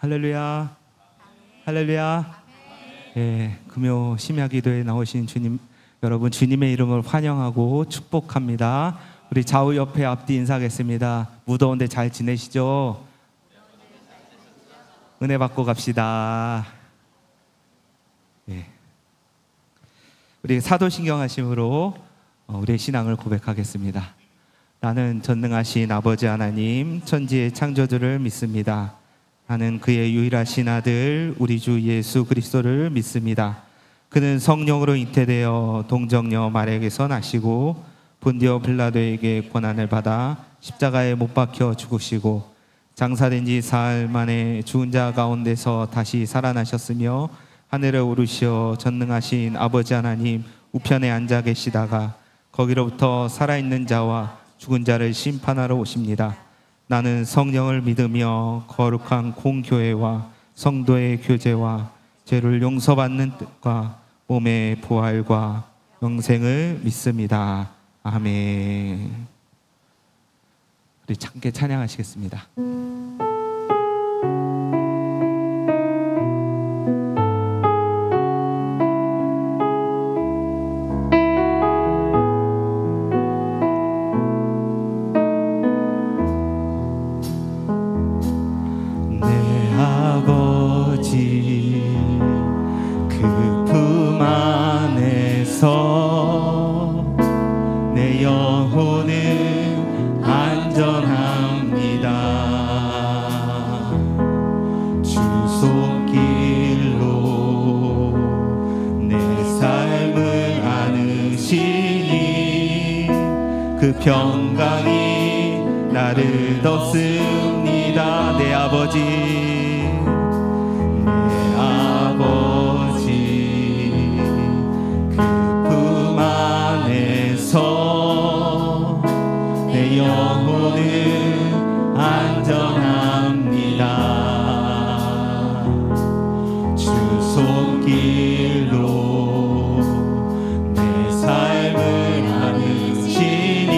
할렐루야. 할렐루야. 예, 금요 심야 기도에 나오신 주님 여러분, 주님의 이름을 환영하고 축복합니다. 우리 좌우 옆에 앞뒤 인사하겠습니다. 무더운데 잘 지내시죠? 은혜 받고 갑시다. 예. 우리 사도신경 하심으로 우리의 신앙을 고백하겠습니다. 나는 전능하신 아버지 하나님, 천지의 창조주를 믿습니다. 나는 그의 유일하신 아들 우리 주 예수 그리스도를 믿습니다. 그는 성령으로 잉태되어 동정녀 마리아에게서 나시고 본디오 빌라도에게 고난을 받아 십자가에 못 박혀 죽으시고 장사된 지 사흘 만에 죽은 자 가운데서 다시 살아나셨으며 하늘에 오르시어 전능하신 아버지 하나님 우편에 앉아 계시다가 거기로부터 살아있는 자와 죽은 자를 심판하러 오십니다. 나는 성령을 믿으며 거룩한 공교회와 성도의 교제와 죄를 용서받는 뜻과 몸의 부활과 영생을 믿습니다. 아멘. 우리 함께 찬양하시겠습니다. 내 영혼은 안전합니다. 주 손길로 내 삶을 안으시니 그 평강이 나를 덮습니다. 내 아버지 내 영혼은 안전합니다. 주 손길로 내 삶을 안으시니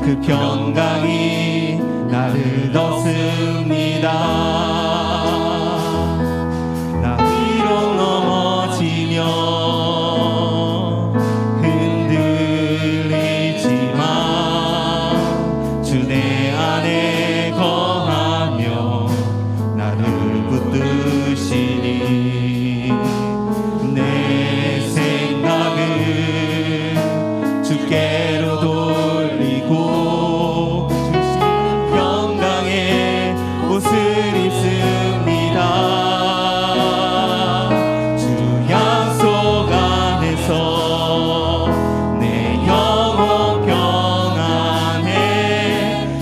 그 평강이 나를 덮습니다. 나 비록 넘어지며 내 안에 거하며 나를 붙드시니 내 생각을 주께로 돌리고 주신 평강의 옷을 입습니다. 주 약속 안에서 내 영혼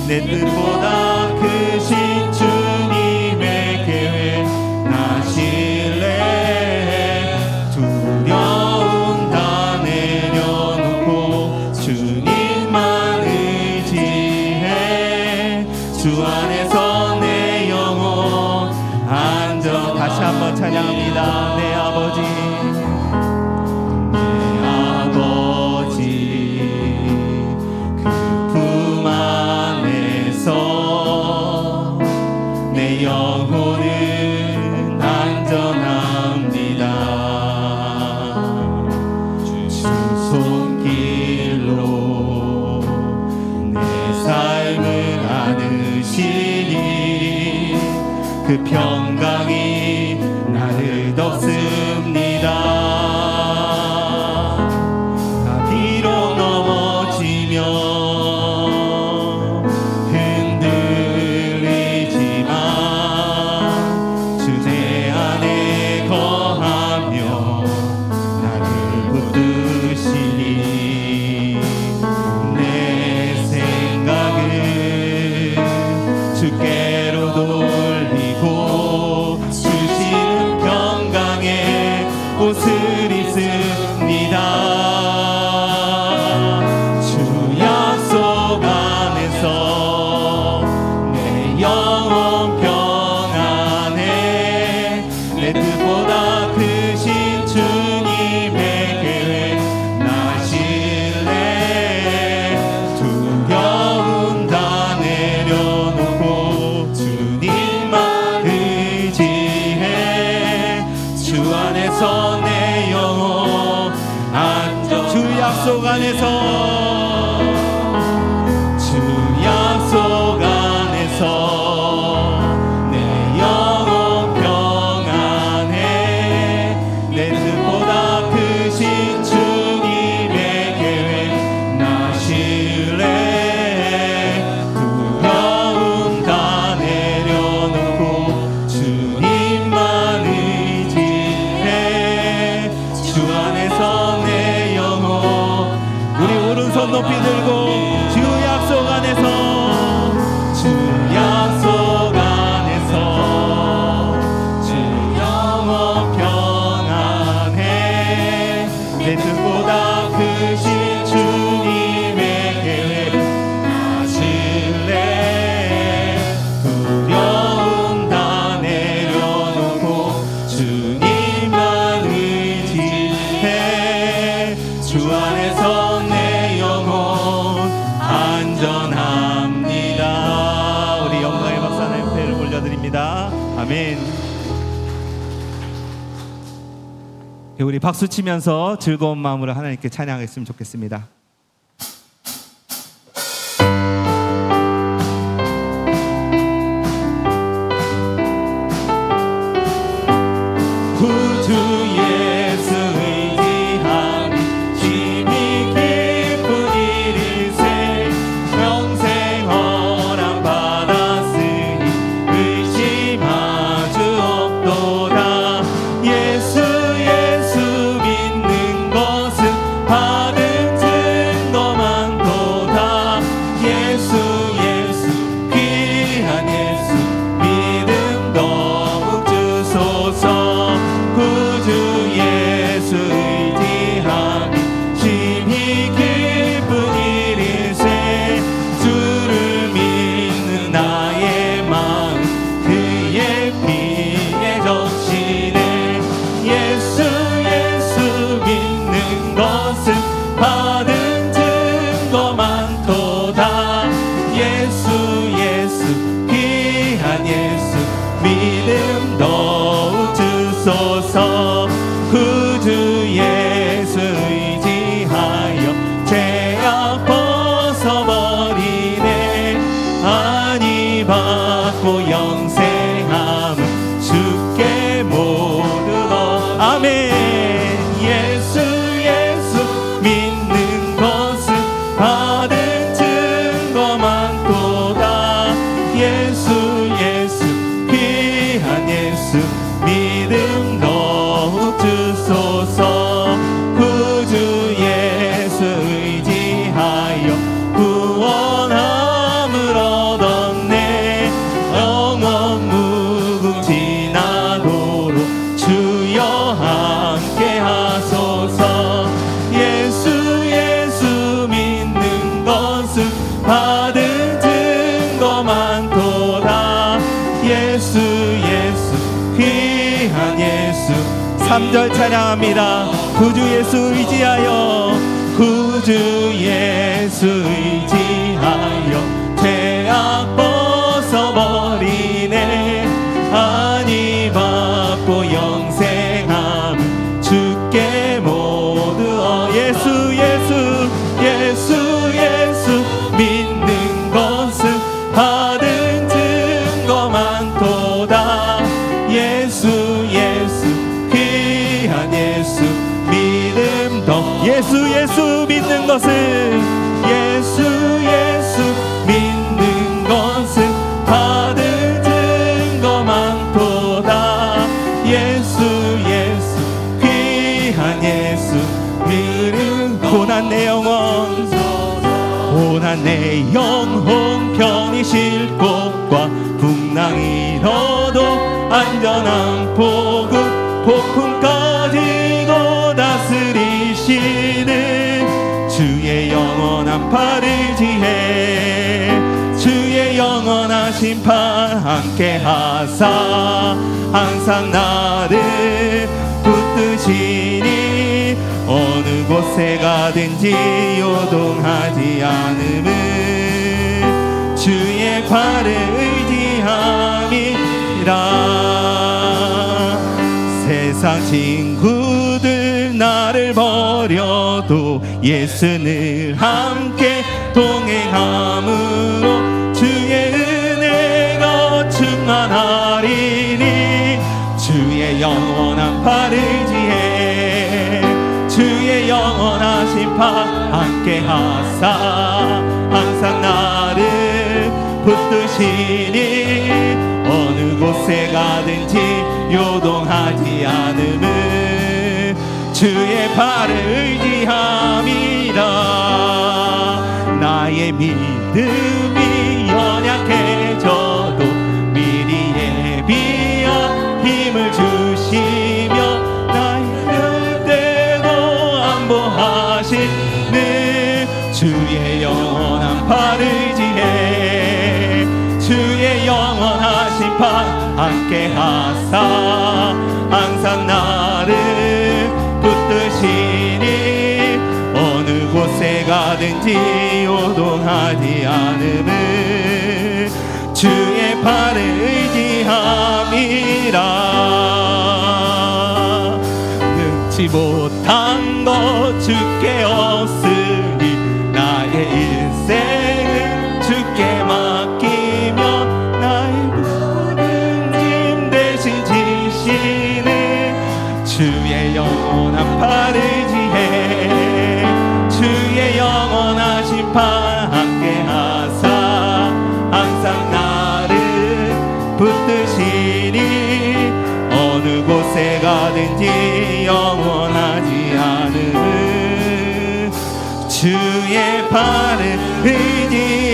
내 뜻보다 크신 주님의 계획 나 신뢰해 두려움 다 내려놓고 주님만 의지해 주 안에서 내 영혼 안전. 다시 한번 찬양합니다. 내 아버지 내 영혼은 안전합니다. 주 손길로 내 삶을 안으시니 그 평강이 나를 덮습니다. 나 비록 넘어지며 내 생각을 주께로 돌리고 약속 안에서 주 약속 안에서 내 영혼 평안해. 내 뜻보다 크신 주님의 계획 나 신뢰. 두려움 다 내려놓고 주님만 의지해. 주 안에서 내 영혼. 우리 오른손 높이 들고 주 약속 안에서 주 약속 안에서 주 영혼 평안해. 내 뜻보다 크신 주님의 계획 나 신뢰. 두려움 다 내려놓고 주님만 의지해. 주 안에서 내 영혼 안전합니다. 우리 영광의 박수 하나님 배를 올려드립니다. 아멘. 우리 박수 치면서 즐거운 마음으로 하나님께 찬양했으면 좋겠습니다. 구주 예수 의지하니 힘이 깊은 일일세. 평생 허락 받았으니 의심할 수 없도다. 예수 믿는 것은 받은 증거 많도다. 예수 귀한 예수 믿음 더욱 주소서. 구주 예수 의지하니 힘이 깊은 일일세. 주를 믿는 나의 마음 그의 피에 적시네. 예수 믿는 것은 받은 증거 많도다. 예수 귀한 예수 믿음 더욱 주소서. 구주 예수 의지하여 죄악 벗어버리네. 안위 받고 영생함은 주께 모두 아멘. 예수 믿는 것은 받은 증거 많도다. 예수 귀한 예수 믿음 더욱 주소서. 구주 예수 의지하여 구원함을 얻었네. 영원 무궁지나도록 주여 함께 하소서. 예수 믿는 것은 받은 증거 많도다. 예수 귀한 예수 3절 찬양합니다. 구주 예수 의지하여 구주 예수 의지하여 죄악 벗어버리네. 안위 받고 영생함은 주께 모두 예수 믿는 것은 받은 증거 많도다. 예수 귀한 예수 믿음 더. 예수 믿는 것은 예수 믿는 것은 받은 증거 많도다. 예수 귀한 예수 믿음. 고난 내 영혼 편히 쉴 곳과 풍랑이 일어도 안전한 보급 폭풍까지도 다스리시는 주의 영원한 팔을 지해. 주의 영원한 심판 함께 하사 항상 나를 붙드시니. 어느 곳에 가든지 요동하지 않음은 주의 팔을 의지함이라. 세상 친구들 나를 버려 힘들어도 예수는 함께 동행함으로 주의 은혜가 충만하리니 주의 영원한 팔을 지혜 주의 영원하신 팔 함께 하사 항상 나를 붙드시니 어느 곳에 가든지 요동하지 않음은 주의 팔을 의지함이라 나의 믿음이 연약해져도 미리 예비한 힘을 주시며 나의 그때도 안보하시는 주의 영원한 팔을 지혜 주의 영원하신 팔 함께 하사 항상 나를 붙드시니 어느 곳에 가든지 요동하지 않음은 주의 팔을 의지함이라 능치 못한 것 주께 없으니 나의 인생을 주께 맡기며 나의 모든 짐 대신 지시는 주의 영원한 팔을 지혜 주의 영원하신 팔 함께 하사 항상 나를 붙드시니 어느 곳에 가든지 영원하지 않음은 주의 팔을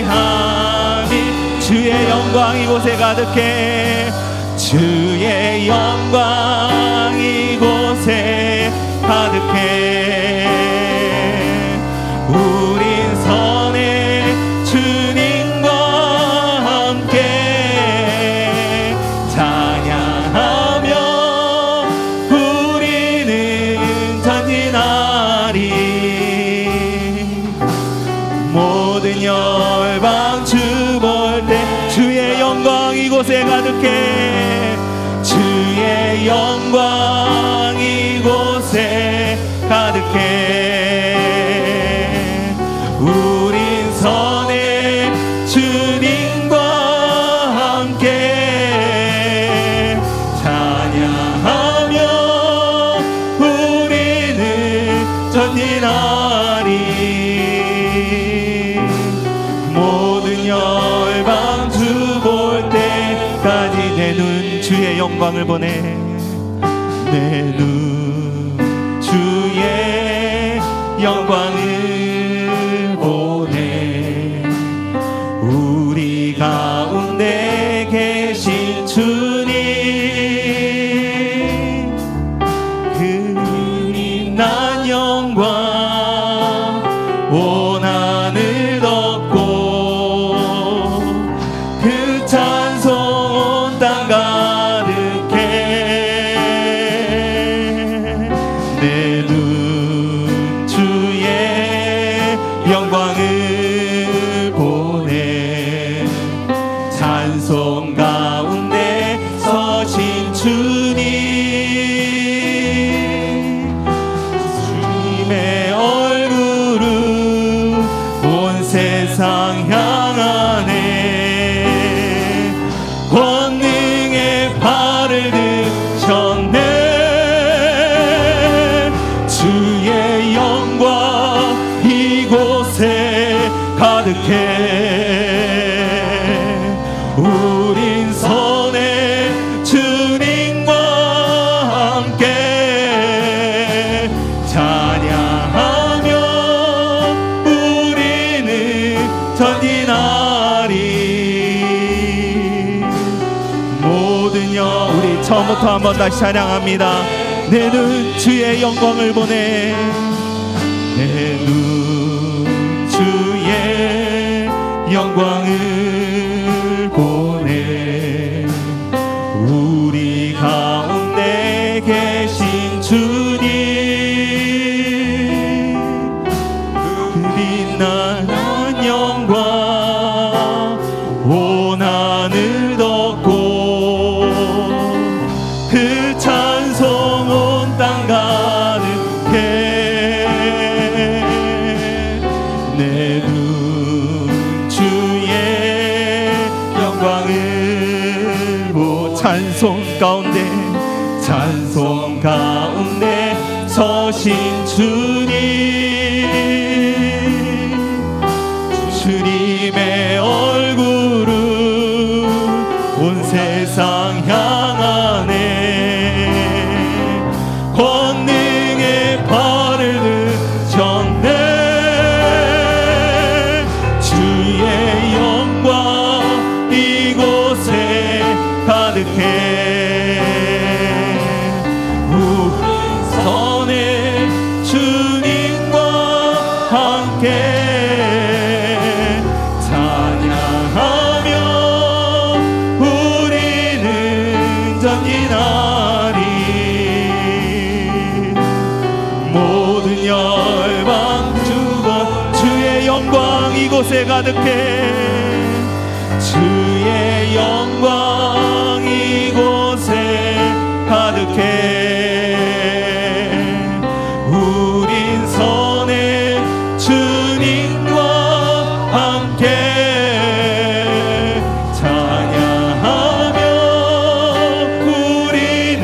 의지하니 주의 영광 이곳에 가득해 주의 영광 이곳에 가득해 우린 선의 주님과 함께 찬양하며 우리는 전진하리 모든 열방 주 볼 때 주의 영광 이곳에 가득해 주의 영광 이곳에 가득해 우린 선의 주님과 함께 찬양하며 우리는 전진하리 모든 열방 주 볼 때까지 내 눈 주의 영광을 보내 내 눈 주의 영광을 보내 우리 가운데 계신 주님 그 빛난 영광 온 하늘 덮고 그 찬송 온 땅 가득해 내 눈 주의 영광을 보내 찬송 가운데 서신 주님 주님의 얼굴은 온 세상 향하네 권능의 팔을 드셨네 주의 영광 이곳에 가득해 우린 선의 주님과 함께 찬양하며 우리는 전진하리 모든 영 우리 처음부터 한번 다시 찬양합니다 내 눈 주의 영광을 보내 내 눈 주의 영광을 보내 우리 가운데 계신 주님 그 빛나는 영광 온 하늘 덮고 그 찬송 온 땅 가득해 찬송 가운데 서신 주님의 얼굴은 온 세상 향하네. 권능의 발을 드셨네. 주의 영광 이곳에 가득해. 이곳에 가득해. 주의 영광 이곳에 가득해. 우린 선의 주님과 함께 찬양하며 우리는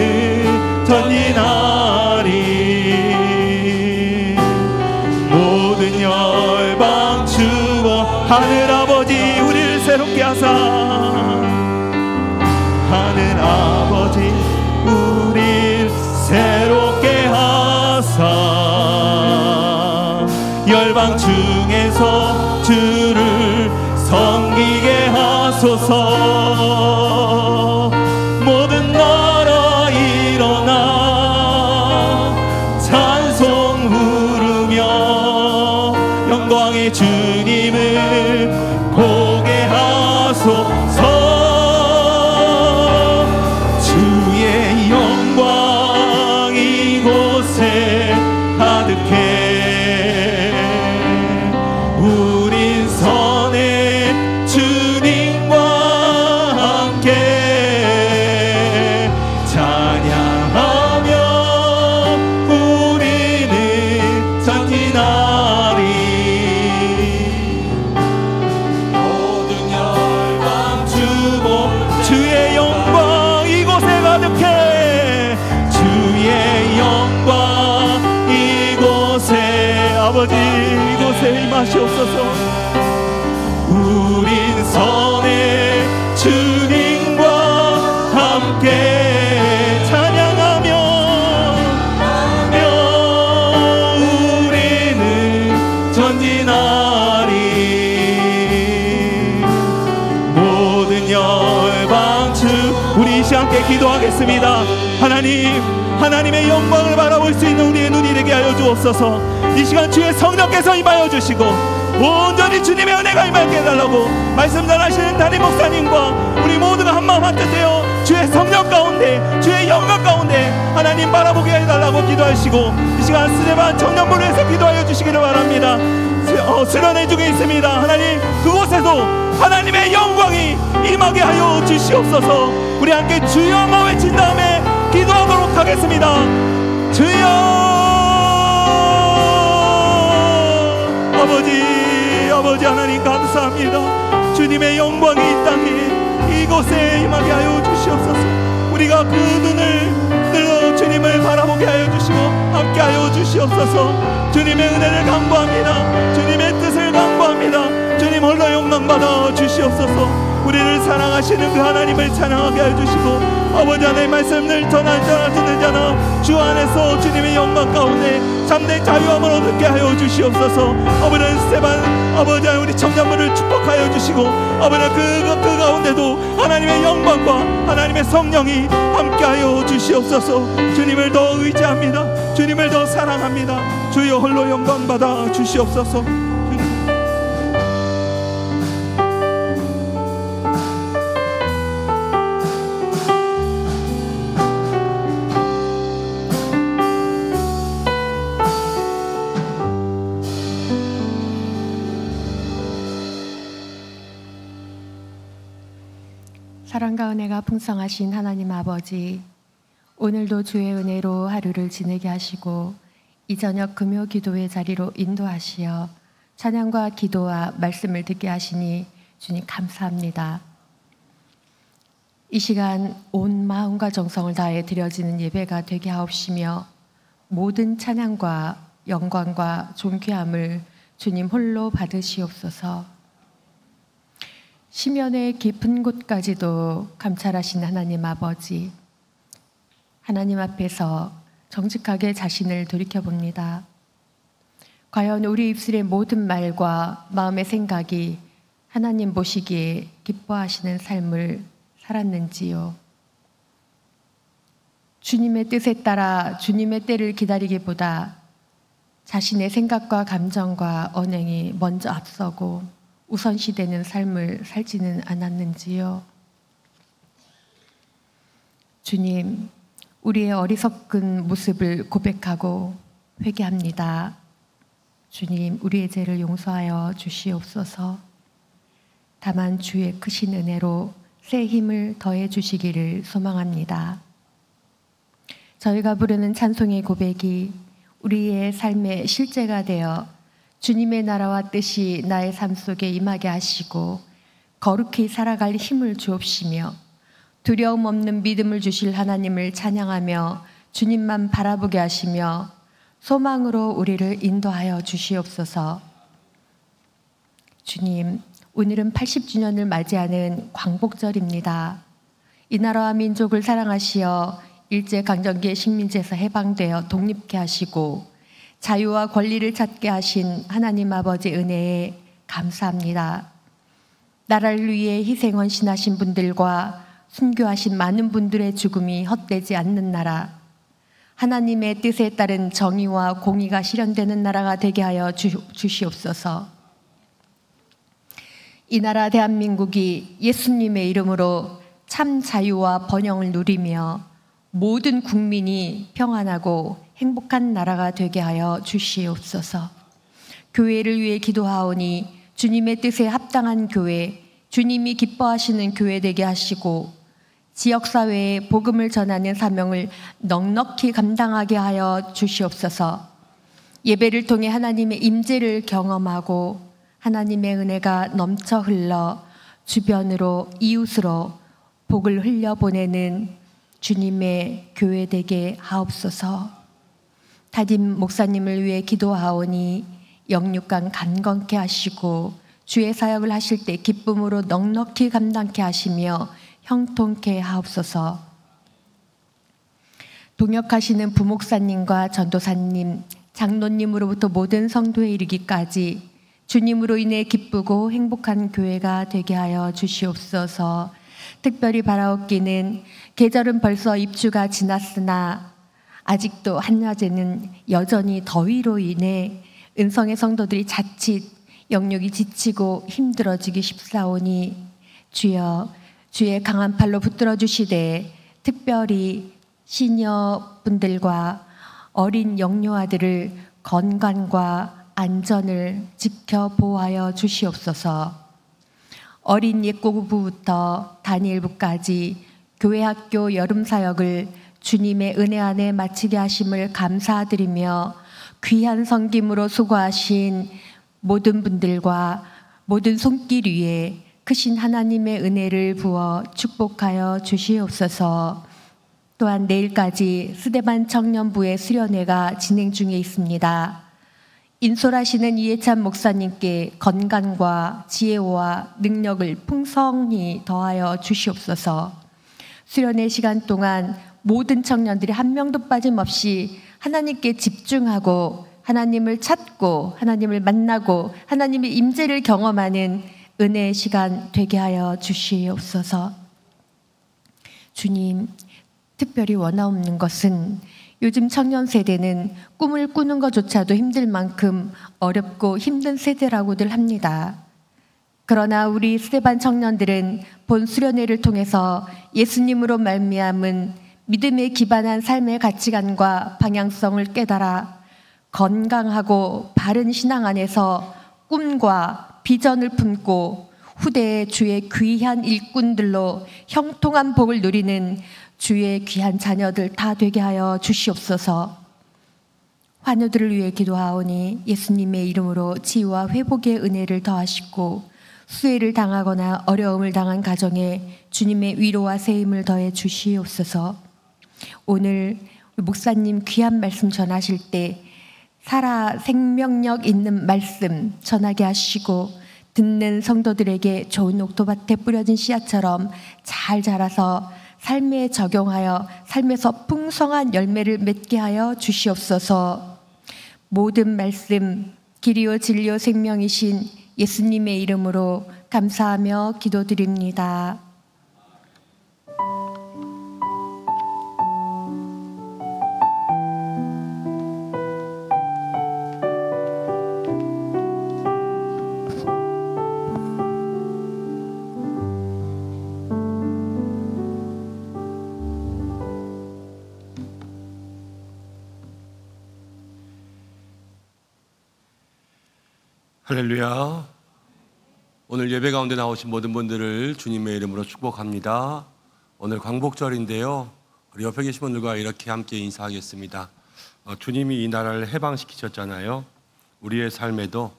전진하리. 모든 열방 하늘 아버지 우리를 새롭게 하사, 하늘 아버지 우리를 새롭게 하사, 열방 중에서 주를 섬기게 하소서. 모든 나라 일어나 찬송 부르며 영광의 주님을 보게 하소서. 주의 영광 이곳에 가득해. 우린 선의 주님과 함께 찬양하며 우리는 전진하리. 주의 영광 이곳에 가득해. 주의 영광 이곳에 아버지 이곳에 임하시옵소서. 우린 선의 주님과 함께 찬양하며 우리는 전진하리. 모든 열방 주 우리 이 시간 함께 기도하겠습니다. 하나님의 영광을 바라볼 수 있는 우리의 눈이 되게 하여 주옵소서. 이 시간 주의 성령께서 임하여 주시고 온전히 주님의 은혜가 임하게 해달라고 말씀 전하시는 담임 목사님과 우리 모두가 한마음 한뜻되어 주의 성령 가운데 주의 영광 가운데 하나님 바라보게 해달라고 기도하시고 이 시간 스데반 청년부를 해서 기도하여 주시기를 바랍니다. 수련회 중에 있습니다. 하나님 그곳에도 하나님의 영광이 임하게 하여 주시옵소서. 우리 함께 주여 외친 다음에 기도하도록 하겠습니다. 주여 아버지 하나님 감사합니다. 주님의 영광이 이 땅에 이곳에 임하게 하여 주시옵소서. 우리가 그 눈을 들어 주님을 바라보게 하여 주시고 함께 하여 주시옵소서. 주님의 은혜를 간구합니다. 주님의 뜻을 간구합니다. 주님 홀로 영광 받아 주시옵소서. 우리를 사랑하시는 그 하나님을 찬양하게 해주시고 아버지 하나님의 말씀을 전하는 자나 듣는 자나 주 안에서 주님의 영광 가운데 참된 자유함을 얻게 하여 주시옵소서. 아버지 스테반 아버지 하나님 우리 청년부를 축복하여 주시고 아버지 그 가운데도 하나님의 영광과 하나님의 성령이 함께하여 주시옵소서. 주님을 더 의지합니다. 주님을 더 사랑합니다. 주여 홀로 영광 받아 주시옵소서. 사랑과 은혜가 풍성하신 하나님 아버지, 오늘도 주의 은혜로 하루를 지내게 하시고 이 저녁 금요 기도의 자리로 인도하시어 찬양과 기도와 말씀을 듣게 하시니 주님 감사합니다. 이 시간 온 마음과 정성을 다해 드려지는 예배가 되게 하옵시며 모든 찬양과 영광과 존귀함을 주님 홀로 받으시옵소서. 시면의 깊은 곳까지도 감찰하신 하나님 아버지, 하나님 앞에서 정직하게 자신을 돌이켜봅니다. 과연 우리 입술의 모든 말과 마음의 생각이 하나님 보시기에 기뻐하시는 삶을 살았는지요? 주님의 뜻에 따라 주님의 때를 기다리기보다 자신의 생각과 감정과 언행이 먼저 앞서고 우선시되는 삶을 살지는 않았는지요? 주님, 우리의 어리석은 모습을 고백하고 회개합니다. 주님, 우리의 죄를 용서하여 주시옵소서. 다만 주의 크신 은혜로 새 힘을 더해 주시기를 소망합니다. 저희가 부르는 찬송의 고백이 우리의 삶의 실제가 되어 주님의 나라와 뜻이 나의 삶 속에 임하게 하시고 거룩히 살아갈 힘을 주옵시며 두려움 없는 믿음을 주실 하나님을 찬양하며 주님만 바라보게 하시며 소망으로 우리를 인도하여 주시옵소서. 주님, 오늘은 80주년을 맞이하는 광복절입니다. 이 나라와 민족을 사랑하시어 일제강점기의 식민지에서 해방되어 독립케 하시고 자유와 권리를 찾게 하신 하나님 아버지 은혜에 감사합니다. 나라를 위해 희생 헌신하신 분들과 순교하신 많은 분들의 죽음이 헛되지 않는 나라, 하나님의 뜻에 따른 정의와 공의가 실현되는 나라가 되게 하여 주시옵소서. 이 나라 대한민국이 예수님의 이름으로 참 자유와 번영을 누리며 모든 국민이 평안하고 행복한 나라가 되게 하여 주시옵소서. 교회를 위해 기도하오니 주님의 뜻에 합당한 교회, 주님이 기뻐하시는 교회 되게 하시고 지역사회에 복음을 전하는 사명을 넉넉히 감당하게 하여 주시옵소서. 예배를 통해 하나님의 임재를 경험하고 하나님의 은혜가 넘쳐 흘러 주변으로 이웃으로 복을 흘려보내는 주님의 교회 되게 하옵소서. 담임 목사님을 위해 기도하오니 영육간 간건케 하시고 주의 사역을 하실 때 기쁨으로 넉넉히 감당케 하시며 형통케 하옵소서. 동역하시는 부목사님과 전도사님, 장로님으로부터 모든 성도에 이르기까지 주님으로 인해 기쁘고 행복한 교회가 되게 하여 주시옵소서. 특별히 바라옵기는 계절은 벌써 입추가 지났으나 아직도 한낮에는 여전히 더위로 인해 은성의 성도들이 자칫 영육이 지치고 힘들어지기 쉽사오니 주여 주의 강한 팔로 붙들어 주시되 특별히 시니어분들과 어린 영유아들을 건강과 안전을 지켜 보호하여 주시옵소서. 어린 예고부부터 단일부까지 교회 학교 여름 사역을 주님의 은혜 안에 마치게 하심을 감사드리며 귀한 섬김으로 수고하신 모든 분들과 모든 손길 위에 크신 하나님의 은혜를 부어 축복하여 주시옵소서. 또한 내일까지 스데반 청년부의 수련회가 진행 중에 있습니다. 인솔하시는 이해찬 목사님께 건강과 지혜와 능력을 풍성히 더하여 주시옵소서. 수련회 시간 동안 모든 청년들이 한 명도 빠짐없이 하나님께 집중하고 하나님을 찾고 하나님을 만나고 하나님의 임재를 경험하는 은혜의 시간 되게 하여 주시옵소서. 주님, 특별히 원하옵는 것은 요즘 청년 세대는 꿈을 꾸는 것조차도 힘들 만큼 어렵고 힘든 세대라고들 합니다. 그러나 우리 스데반 청년들은 본 수련회를 통해서 예수님으로 말미암은 믿음에 기반한 삶의 가치관과 방향성을 깨달아 건강하고 바른 신앙 안에서 꿈과 비전을 품고 후대의 주의 귀한 일꾼들로 형통한 복을 누리는 주의 귀한 자녀들 다 되게 하여 주시옵소서. 환우들을 위해 기도하오니 예수님의 이름으로 치유와 회복의 은혜를 더하시고 수해를 당하거나 어려움을 당한 가정에 주님의 위로와 세임을 더해 주시옵소서. 오늘 목사님 귀한 말씀 전하실 때 살아 생명력 있는 말씀 전하게 하시고 듣는 성도들에게 좋은 옥토밭에 뿌려진 씨앗처럼 잘 자라서 삶에 적용하여 삶에서 풍성한 열매를 맺게 하여 주시옵소서. 모든 말씀 길이요 진리요 생명이신 예수님의 이름으로 감사하며 기도드립니다. 할렐루야. 오늘 예배 가운데 나오신 모든 분들을 주님의 이름으로 축복합니다. 오늘 광복절인데요. 우리 옆에 계신 분들과 이렇게 함께 인사하겠습니다. 주님이 이 나라를 해방시키셨잖아요. 우리의 삶에도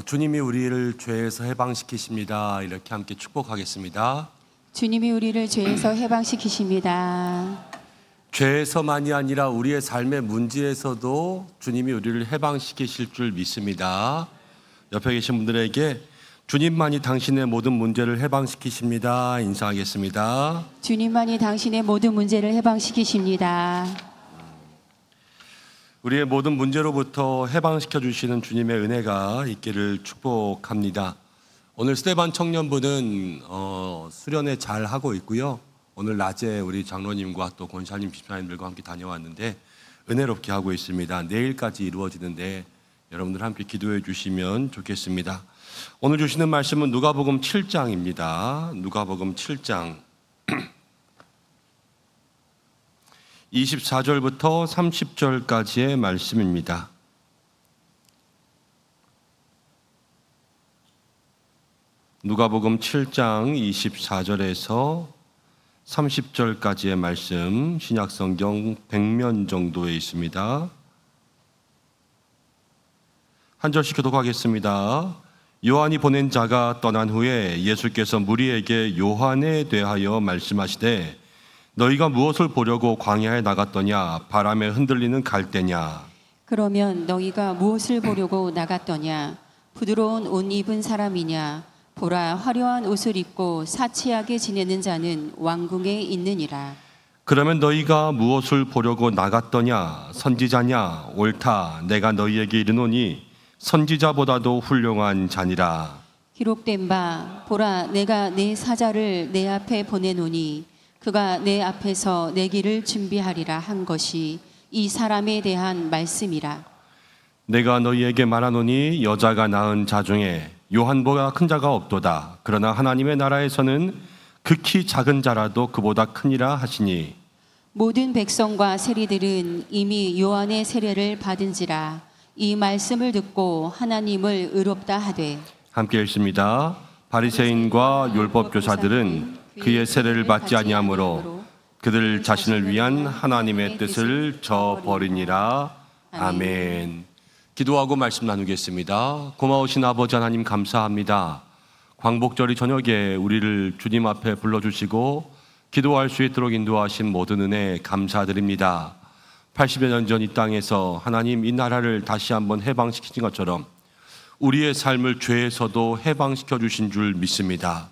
주님이 우리를 죄에서 해방시키십니다. 이렇게 함께 축복하겠습니다. 주님이 우리를 죄에서 해방시키십니다. 죄에서만이 아니라 우리의 삶의 문제에서도 주님이 우리를 해방시키실 줄 믿습니다. 옆에 계신 분들에게 주님만이 당신의 모든 문제를 해방시키십니다. 인사하겠습니다. 주님만이 당신의 모든 문제를 해방시키십니다. 우리의 모든 문제로부터 해방시켜 주시는 주님의 은혜가 있기를 축복합니다. 오늘 스테반 청년부는 수련회 잘 하고 있고요. 오늘 낮에 우리 장로님과 또 권사님, 집사님들과 함께 다녀왔는데 은혜롭게 하고 있습니다. 내일까지 이루어지는데 여러분들 함께 기도해 주시면 좋겠습니다. 오늘 주시는 말씀은 누가복음 7장입니다. 누가복음 7장 24절부터 30절까지의 말씀입니다. 누가복음 7장 24절에서 30절까지의 말씀, 신약성경 100면 정도에 있습니다. 한 절씩 교독하겠습니다. 요한이 보낸 자가 떠난 후에 예수께서 무리에게 요한에 대하여 말씀하시되 너희가 무엇을 보려고 광야에 나갔더냐? 바람에 흔들리는 갈대냐? 그러면 너희가 무엇을 보려고 나갔더냐? 부드러운 옷 입은 사람이냐? 보라, 화려한 옷을 입고 사치하게 지내는 자는 왕궁에 있느니라. 그러면 너희가 무엇을 보려고 나갔더냐? 선지자냐? 옳다. 내가 너희에게 이르노니 선지자보다도 훌륭한 자니라. 기록된 바 보라, 내가 내 사자를 내 앞에 보내노니 그가 내 앞에서 내 길을 준비하리라 한 것이 이 사람에 대한 말씀이라. 내가 너희에게 말하노니 여자가 낳은 자 중에 요한보다 큰 자가 없도다. 그러나 하나님의 나라에서는 극히 작은 자라도 그보다 크니라 하시니 모든 백성과 세리들은 이미 요한의 세례를 받은지라. 이 말씀을 듣고 하나님을 의롭다 하되. 함께 읽습니다. 바리새인과 율법교사들은 그의 세례를 받지 아니하므로 그들 자신을 위한 하나님의 뜻을 저버리니라. 아멘. 기도하고 말씀 나누겠습니다. 고마우신 아버지 하나님 감사합니다. 광복절이 저녁에 우리를 주님 앞에 불러주시고 기도할 수 있도록 인도하신 모든 은혜 감사드립니다. 80여 년 전 이 땅에서 하나님 이 나라를 다시 한번 해방시키신 것처럼 우리의 삶을 죄에서도 해방시켜 주신 줄 믿습니다.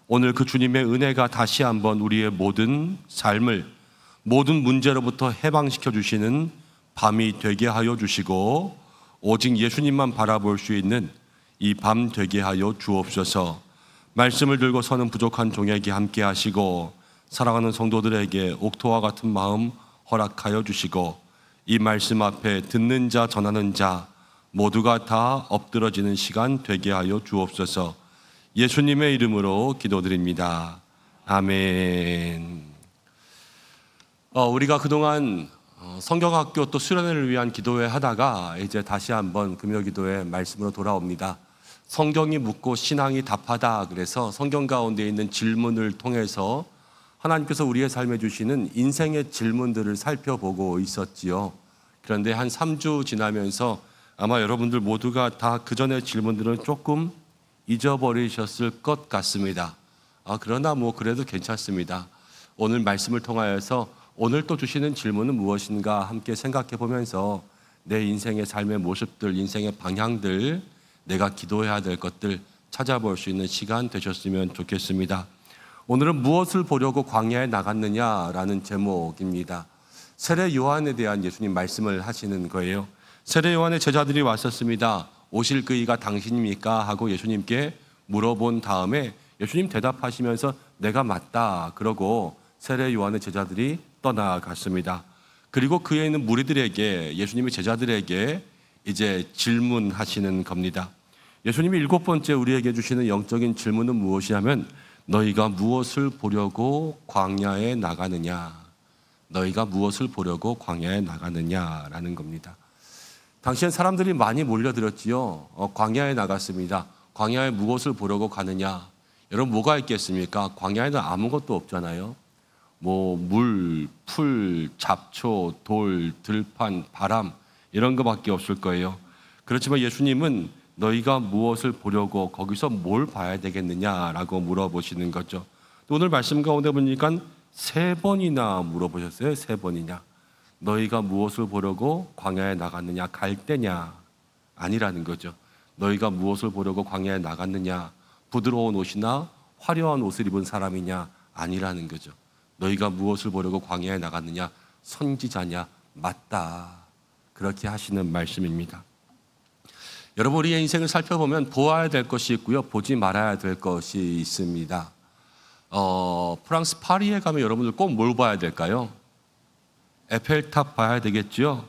오늘 그 주님의 은혜가 다시 한번 우리의 모든 삶을 모든 문제로부터 해방시켜 주시는 밤이 되게 하여 주시고 오직 예수님만 바라볼 수 있는 이 밤 되게 하여 주옵소서. 말씀을 들고 서는 부족한 종에게 함께 하시고 사랑하는 성도들에게 옥토와 같은 마음 허락하여 주시고 이 말씀 앞에 듣는 자 전하는 자 모두가 다 엎드러지는 시간 되게 하여 주옵소서. 예수님의 이름으로 기도드립니다. 아멘. 우리가 그동안 성경학교 또 수련회를 위한 기도회 하다가 이제 다시 한번 금요기도회 말씀으로 돌아옵니다. 성경이 묻고 신앙이 답하다. 그래서 성경 가운데 있는 질문을 통해서 하나님께서 우리의 삶에 주시는 인생의 질문들을 살펴보고 있었지요. 그런데 한 3주 지나면서 아마 여러분들 모두가 다 그 전의 질문들은 조금 잊어버리셨을 것 같습니다. 그러나 그래도 괜찮습니다. 오늘 말씀을 통하여서 오늘 또 주시는 질문은 무엇인가 함께 생각해 보면서 내 인생의 삶의 모습들, 인생의 방향들, 내가 기도해야 될 것들 찾아볼 수 있는 시간 되셨으면 좋겠습니다. 오늘은 무엇을 보려고 광야에 나갔느냐라는 제목입니다. 세례 요한에 대한 예수님 말씀을 하시는 거예요. 세례 요한의 제자들이 왔었습니다. 오실 그이가 당신입니까? 하고 예수님께 물어본 다음에 예수님 대답하시면서 내가 맞다 그러고 세례 요한의 제자들이 떠나갔습니다. 그리고 그에 있는 무리들에게, 예수님의 제자들에게 이제 질문하시는 겁니다. 예수님이 7번째 우리에게 주시는 영적인 질문은 무엇이냐면 너희가 무엇을 보려고 광야에 나가느냐? 너희가 무엇을 보려고 광야에 나가느냐라는 겁니다. 당시엔 사람들이 많이 몰려들었지요. 광야에 나갔습니다. 광야에 무엇을 보려고 가느냐? 여러분 뭐가 있겠습니까? 광야에는 아무것도 없잖아요. 물, 풀, 잡초, 돌, 들판, 바람 이런 거밖에 없을 거예요. 그렇지만 예수님은 너희가 무엇을 보려고 거기서 뭘 봐야 되겠느냐라고 물어보시는 거죠. 오늘 말씀 가운데 보니까 3번이나 물어보셨어요. 3번이냐. 너희가 무엇을 보려고 광야에 나갔느냐? 갈대냐? 아니라는 거죠. 너희가 무엇을 보려고 광야에 나갔느냐? 부드러운 옷이나 화려한 옷을 입은 사람이냐? 아니라는 거죠. 너희가 무엇을 보려고 광야에 나갔느냐? 선지자냐? 맞다. 그렇게 하시는 말씀입니다. 여러분 우리의 인생을 살펴보면 보아야 될 것이 있고요. 보지 말아야 될 것이 있습니다. 프랑스 파리에 가면 여러분들 꼭 뭘 봐야 될까요? 에펠탑 봐야 되겠죠.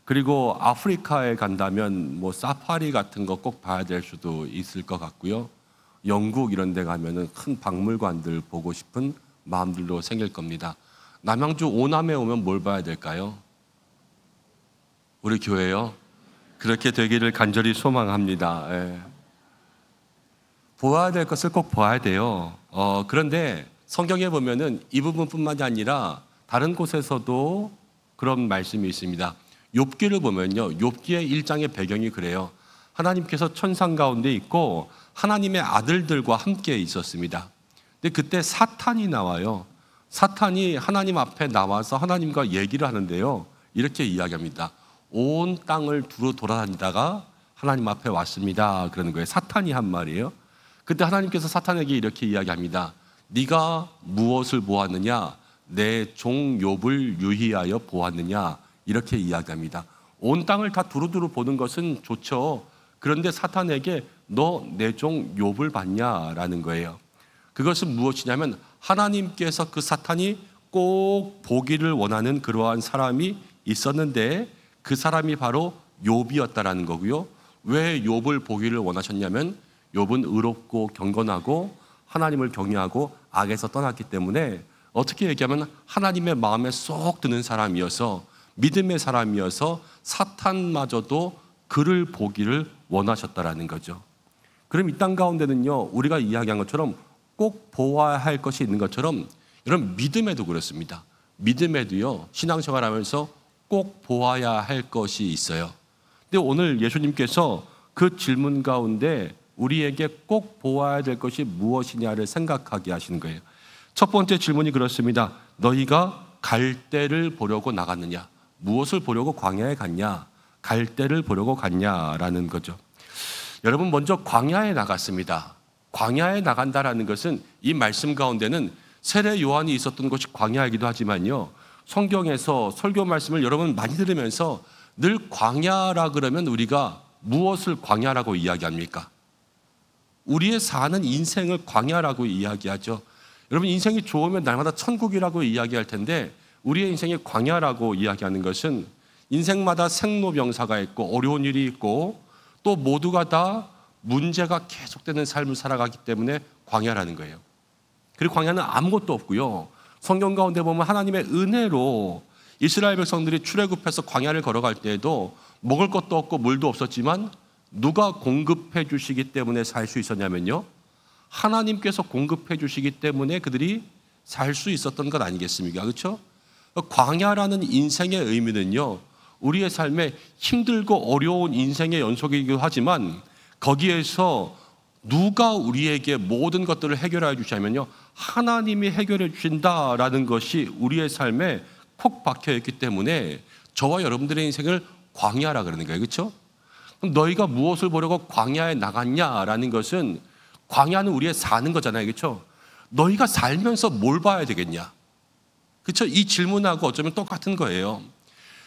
그리고 아프리카에 간다면 사파리 같은 거 꼭 봐야 될 수도 있을 것 같고요. 영국 이런 데 가면은 큰 박물관들 보고 싶은 마음들도 생길 겁니다. 남양주 오남에 오면 뭘 봐야 될까요? 우리 교회요. 그렇게 되기를 간절히 소망합니다. 예. 보아야 될 것을 꼭 봐야 돼요. 그런데 성경에 보면은 이 부분뿐만이 아니라 다른 곳에서도 그런 말씀이 있습니다. 욥기를 보면요. 욥기의 1장의 배경이 그래요. 하나님께서 천상 가운데 있고 하나님의 아들들과 함께 있었습니다. 근데 그때 사탄이 나와요. 사탄이 하나님 앞에 나와서 하나님과 얘기를 하는데요. 이렇게 이야기합니다. 온 땅을 두루 돌아다니다가 하나님 앞에 왔습니다. 그러는 거예요. 사탄이 한 말이에요. 그때 하나님께서 사탄에게 이렇게 이야기합니다. 네가 무엇을 보았느냐? 내 종 욥을 유희하여 보았느냐? 이렇게 이야기합니다. 온 땅을 다 두루두루 보는 것은 좋죠. 그런데 사탄에게 너 내 종 욥을 봤냐라는 거예요. 그것은 무엇이냐면 하나님께서 그 사탄이 꼭 보기를 원하는 그러한 사람이 있었는데 그 사람이 바로 욥이었다라는 거고요. 왜 욥을 보기를 원하셨냐면 욥은 의롭고 경건하고 하나님을 경외하고 악에서 떠났기 때문에 어떻게 얘기하면 하나님의 마음에 쏙 드는 사람이어서 믿음의 사람이어서 사탄마저도 그를 보기를 원하셨다라는 거죠. 그럼 이 땅 가운데는요, 우리가 이야기한 것처럼 꼭 보아야 할 것이 있는 것처럼 여러분 믿음에도 그렇습니다. 믿음에도요, 신앙생활하면서 꼭 보아야 할 것이 있어요. 근데 오늘 예수님께서 그 질문 가운데 우리에게 꼭 보아야 될 것이 무엇이냐를 생각하게 하시는 거예요. 첫 번째 질문이 그렇습니다. 너희가 갈대를 보려고 나갔느냐? 무엇을 보려고 광야에 갔냐? 갈대를 보려고 갔냐라는 거죠. 여러분 먼저 광야에 나갔습니다. 광야에 나간다라는 것은 이 말씀 가운데는 세례 요한이 있었던 곳이 광야이기도 하지만요, 성경에서 설교 말씀을 여러분 많이 들으면서 늘 광야라 그러면 우리가 무엇을 광야라고 이야기합니까? 우리의 사는 인생을 광야라고 이야기하죠. 여러분 인생이 좋으면 날마다 천국이라고 이야기할 텐데 우리의 인생이 광야라고 이야기하는 것은 인생마다 생로병사가 있고 어려운 일이 있고 또 모두가 다 문제가 계속되는 삶을 살아가기 때문에 광야라는 거예요. 그리고 광야는 아무것도 없고요. 성경 가운데 보면 하나님의 은혜로 이스라엘 백성들이 출애굽해서 광야를 걸어갈 때에도 먹을 것도 없고 물도 없었지만 누가 공급해 주시기 때문에 살 수 있었냐면요, 하나님께서 공급해 주시기 때문에 그들이 살 수 있었던 것 아니겠습니까? 그렇죠? 광야라는 인생의 의미는요, 우리의 삶에 힘들고 어려운 인생의 연속이기도 하지만 거기에서 누가 우리에게 모든 것들을 해결해 주시냐면요, 하나님이 해결해 주신다라는 것이 우리의 삶에 콕 박혀 있기 때문에 저와 여러분들의 인생을 광야라 그러는 거예요. 그렇죠? 그럼 너희가 무엇을 보려고 광야에 나갔냐라는 것은, 광야는 우리의 사는 거잖아요. 그렇죠? 너희가 살면서 뭘 봐야 되겠냐? 그렇죠? 이 질문하고 어쩌면 똑같은 거예요.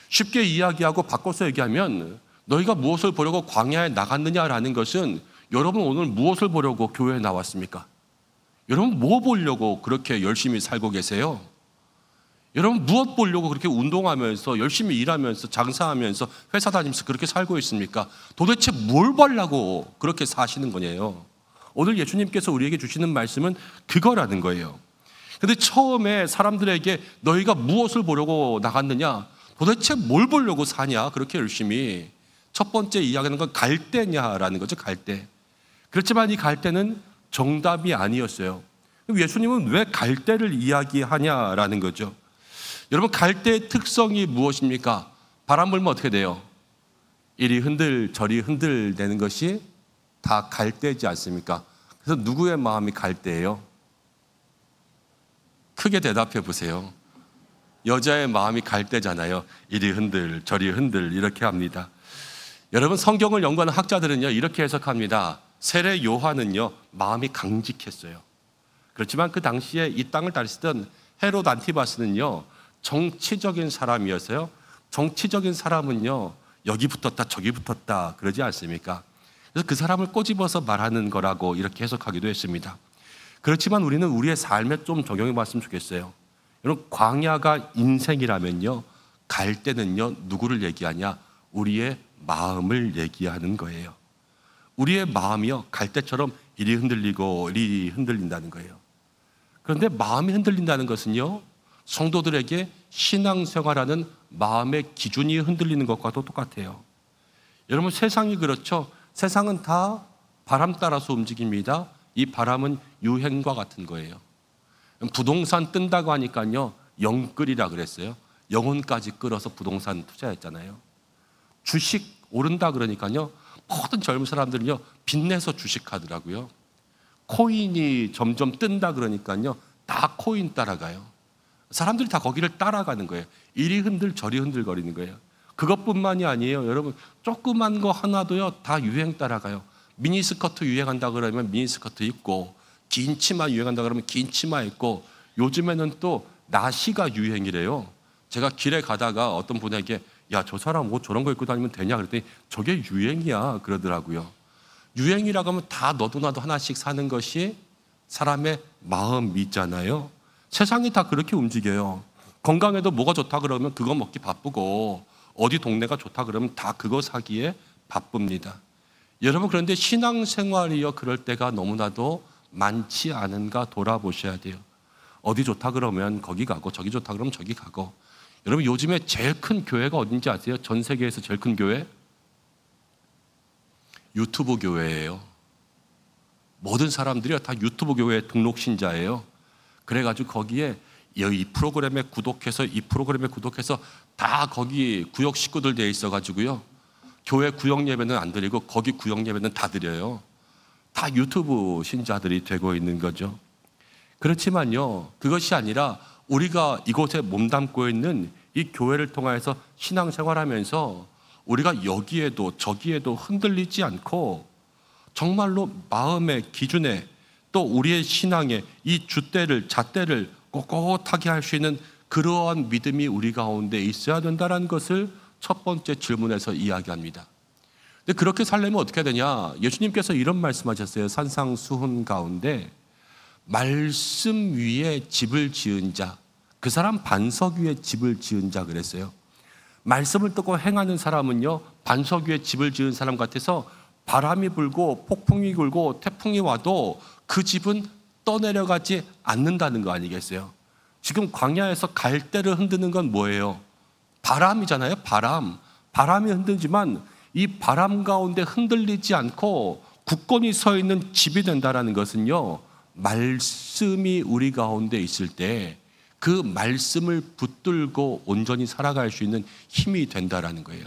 쉽게 이야기하고 바꿔서 얘기하면, 너희가 무엇을 보려고 광야에 나갔느냐라는 것은, 여러분 오늘 무엇을 보려고 교회에 나왔습니까? 여러분 뭐 보려고 그렇게 열심히 살고 계세요? 여러분 무엇 보려고 그렇게 운동하면서 열심히 일하면서 장사하면서 회사 다니면서 그렇게 살고 있습니까? 도대체 뭘 보려고 그렇게 사시는 거냐요. 오늘 예수님께서 우리에게 주시는 말씀은 그거라는 거예요. 근데 처음에 사람들에게 너희가 무엇을 보려고 나갔느냐, 도대체 뭘 보려고 사냐, 그렇게 열심히, 첫 번째 이야기하는 건 갈대냐라는 거죠. 갈대. 그렇지만 이 갈대는 정답이 아니었어요. 예수님은 왜 갈대를 이야기하냐라는 거죠. 여러분, 갈대의 특성이 무엇입니까? 바람 불면 어떻게 돼요? 이리 흔들 저리 흔들 되는 것이 다 갈대지 않습니까? 그래서 누구의 마음이 갈대예요? 크게 대답해 보세요. 여자의 마음이 갈대잖아요. 이리 흔들 저리 흔들 이렇게 합니다. 여러분, 성경을 연구하는 학자들은요, 이렇게 해석합니다. 세례 요한은요, 마음이 강직했어요. 그렇지만 그 당시에 이 땅을 다스리던 헤롯 안티바스는요, 정치적인 사람이었어요. 정치적인 사람은요, 여기 붙었다 저기 붙었다 그러지 않습니까? 그래서 그 사람을 꼬집어서 말하는 거라고 이렇게 해석하기도 했습니다. 그렇지만 우리는 우리의 삶에 좀 적용해 봤으면 좋겠어요. 여러분, 광야가 인생이라면요, 갈 때는요, 누구를 얘기하냐? 우리의 마음을 얘기하는 거예요. 우리의 마음이요, 갈대처럼 이리 흔들리고 이리 흔들린다는 거예요. 그런데 마음이 흔들린다는 것은요, 성도들에게 신앙생활하는 마음의 기준이 흔들리는 것과도 똑같아요. 여러분, 세상이 그렇죠. 세상은 다 바람 따라서 움직입니다. 이 바람은 유행과 같은 거예요. 부동산 뜬다고 하니까요, 영끌이라 그랬어요. 영혼까지 끌어서 부동산 투자했잖아요. 주식 오른다 그러니까요, 모든 젊은 사람들은요, 빚내서 주식하더라고요. 코인이 점점 뜬다 그러니까요, 다 코인 따라가요. 사람들이 다 거기를 따라가는 거예요. 이리 흔들 저리 흔들거리는 거예요. 그것뿐만이 아니에요. 여러분, 조그만 거 하나도요, 다 유행 따라가요. 미니스커트 유행한다 그러면 미니스커트 입고, 긴 치마 유행한다 그러면 긴 치마 입고, 요즘에는 또 나시가 유행이래요. 제가 길에 가다가 어떤 분에게 야, 저 사람 옷 저런 거 입고 다니면 되냐 그랬더니 저게 유행이야 그러더라고요. 유행이라고 하면 다 너도 나도 하나씩 사는 것이 사람의 마음이잖아요. 세상이 다 그렇게 움직여요. 건강에도 뭐가 좋다 그러면 그거 먹기 바쁘고, 어디 동네가 좋다 그러면 다 그거 사기에 바쁩니다. 여러분, 그런데 신앙생활이요, 그럴 때가 너무나도 많지 않은가 돌아보셔야 돼요. 어디 좋다 그러면 거기 가고, 저기 좋다 그러면 저기 가고. 여러분, 요즘에 제일 큰 교회가 어딘지 아세요? 전 세계에서 제일 큰 교회? 유튜브 교회예요. 모든 사람들이 다 유튜브 교회 등록 신자예요. 그래가지고 거기에 이 프로그램에 구독해서 이 프로그램에 구독해서 다 거기 구역 식구들 돼 있어가지고요, 교회 구역 예배는 안 드리고 거기 구역 예배는 다 드려요. 다 유튜브 신자들이 되고 있는 거죠. 그렇지만요, 그것이 아니라 우리가 이곳에 몸담고 있는 이 교회를 통해서 신앙생활하면서 우리가 여기에도 저기에도 흔들리지 않고 정말로 마음의 기준에 또 우리의 신앙의 이 줏대를 잣대를 꼿꼿하게 할 수 있는 그러한 믿음이 우리 가운데 있어야 된다는 것을 첫 번째 질문에서 이야기합니다. 근데 그렇게 살려면 어떻게 되냐? 예수님께서 이런 말씀하셨어요. 산상수훈 가운데 말씀 위에 집을 지은 자, 그 사람 반석 위에 집을 지은 자 그랬어요. 말씀을 듣고 행하는 사람은요, 반석 위에 집을 지은 사람 같아서 바람이 불고 폭풍이 불고 태풍이 와도 그 집은 떠내려가지 않는다는 거 아니겠어요? 지금 광야에서 갈대를 흔드는 건 뭐예요? 바람이잖아요. 바람이 흔들지만 이 바람 가운데 흔들리지 않고 굳건히 서 있는 집이 된다는 것은요, 말씀이 우리 가운데 있을 때 그 말씀을 붙들고 온전히 살아갈 수 있는 힘이 된다라는 거예요.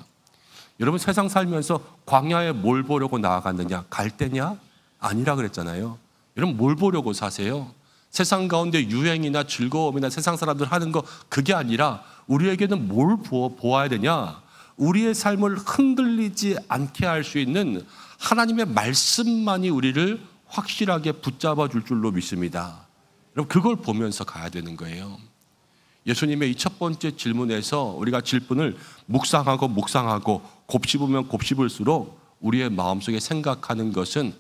여러분, 세상 살면서 광야에 뭘 보려고 나아갔느냐? 갈대냐? 아니라 그랬잖아요. 여러분 뭘 보려고 사세요? 세상 가운데 유행이나 즐거움이나 세상 사람들 하는 거 그게 아니라 우리에게는 뭘 보아야 되냐? 우리의 삶을 흔들리지 않게 할 수 있는 하나님의 말씀만이 우리를 확실하게 붙잡아 줄 줄로 믿습니다. 여러분 그걸 보면서 가야 되는 거예요. 예수님의 이 첫 번째 질문에서 우리가 질문을 묵상하고 곱씹으면 곱씹을수록 우리의 마음속에 생각하는 것은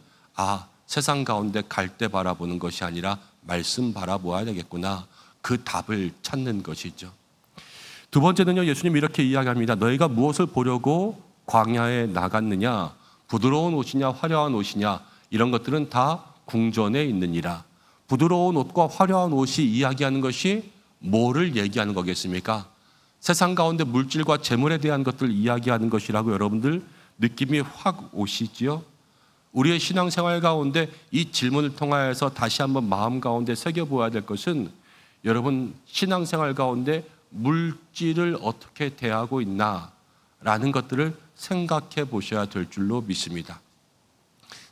세상 가운데 갈대 바라보는 것이 아니라 말씀 바라보아야 되겠구나. 그 답을 찾는 것이죠. 두 번째는요, 예수님 이렇게 이야기합니다. 너희가 무엇을 보려고 광야에 나갔느냐? 부드러운 옷이냐 화려한 옷이냐? 이런 것들은 다 궁전에 있느니라. 부드러운 옷과 화려한 옷이 이야기하는 것이 뭐를 얘기하는 거겠습니까? 세상 가운데 물질과 재물에 대한 것들을 이야기하는 것이라고 여러분들 느낌이 확 오시지요? 우리의 신앙생활 가운데 이 질문을 통하여서 다시 한번 마음 가운데 새겨보아야 될 것은 여러분 신앙생활 가운데 물질을 어떻게 대하고 있나라는 것들을 생각해 보셔야 될 줄로 믿습니다.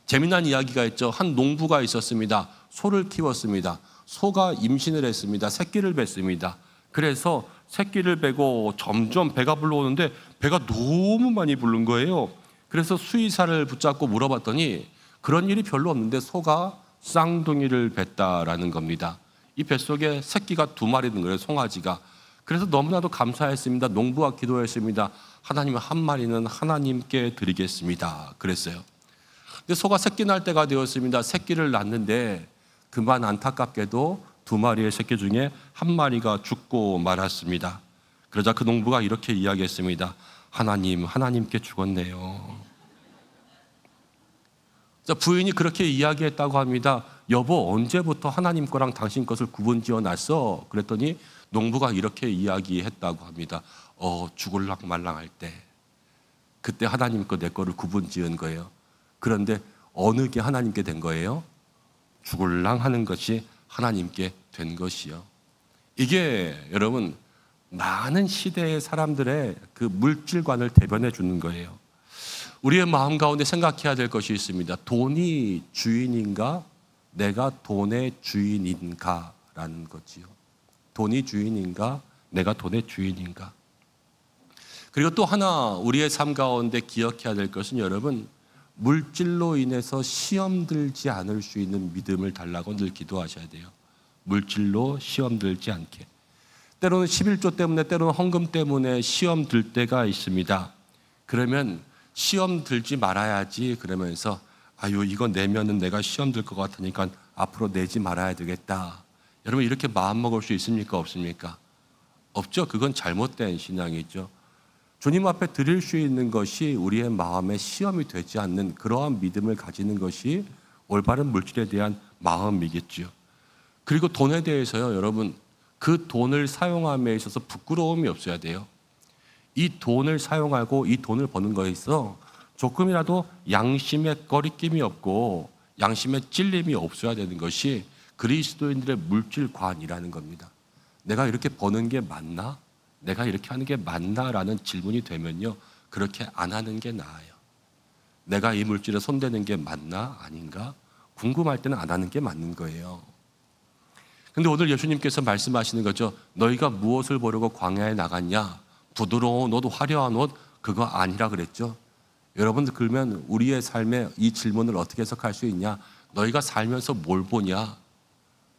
재미난 이야기가 있죠. 한 농부가 있었습니다. 소를 키웠습니다. 소가 임신을 했습니다. 새끼를 뱄습니다. 그래서 새끼를 베고 점점 배가 불러오는데 배가 너무 많이 부른 거예요. 그래서 수의사를 붙잡고 물어봤더니 그런 일이 별로 없는데 소가 쌍둥이를 뱄다라는 겁니다. 이 뱃속에 새끼가 2마리 있는 거예요. 송아지가. 그래서 너무나도 감사했습니다. 농부가 기도했습니다. 하나님 한 마리는 하나님께 드리겠습니다. 그랬어요. 근데 소가 새끼 날 때가 되었습니다. 새끼를 낳는데 그만 안타깝게도 2마리의 새끼 중에 1마리가 죽고 말았습니다. 그러자 그 농부가 이렇게 이야기했습니다. 하나님께 죽었네요. 부인이 그렇게 이야기했다고 합니다. 여보, 언제부터 하나님 거랑 당신 것을 구분지어 놨어? 그랬더니 농부가 이렇게 이야기했다고 합니다. 죽을랑 말랑할 때 그때 하나님 거 내 거를 구분지은 거예요. 그런데 어느 게 하나님께 된 거예요? 죽을랑 하는 것이 하나님께 된 것이요. 이게 여러분 많은 시대의 사람들의 그 물질관을 대변해 주는 거예요. 우리의 마음 가운데 생각해야 될 것이 있습니다. 돈이 주인인가? 내가 돈의 주인인가? 라는 거지요. 돈이 주인인가? 내가 돈의 주인인가? 그리고 또 하나 우리의 삶 가운데 기억해야 될 것은 여러분 물질로 인해서 시험 들지 않을 수 있는 믿음을 달라고 늘 기도하셔야 돼요. 물질로 시험 들지 않게. 때로는 11조 때문에 때로는 헌금 때문에 시험 들 때가 있습니다. 그러면 시험 들지 말아야지 그러면서 이거 내면은 내가 시험 들 것 같으니까 앞으로 내지 말아야 되겠다. 여러분 이렇게 마음 먹을 수 있습니까? 없습니까? 없죠. 그건 잘못된 신앙이죠. 주님 앞에 드릴 수 있는 것이 우리의 마음에 시험이 되지 않는 그러한 믿음을 가지는 것이 올바른 물질에 대한 마음이겠죠. 그리고 돈에 대해서요, 여러분 그 돈을 사용함에 있어서 부끄러움이 없어야 돼요. 이 돈을 사용하고 이 돈을 버는 거에 있어 조금이라도 양심의 꺼리낌이 없고 양심의 찔림이 없어야 되는 것이 그리스도인들의 물질관이라는 겁니다. 내가 이렇게 버는 게 맞나? 내가 이렇게 하는 게 맞나라는 질문이 되면요, 그렇게 안 하는 게 나아요. 내가 이 물질에 손대는 게 맞나? 아닌가? 궁금할 때는 안 하는 게 맞는 거예요. 근데 오늘 예수님께서 말씀하시는 거죠. 너희가 무엇을 보려고 광야에 나갔냐? 부드러운 옷, 화려한 옷, 그거 아니라 그랬죠. 여러분들 그러면 우리의 삶에 이 질문을 어떻게 해석할 수 있냐? 너희가 살면서 뭘 보냐?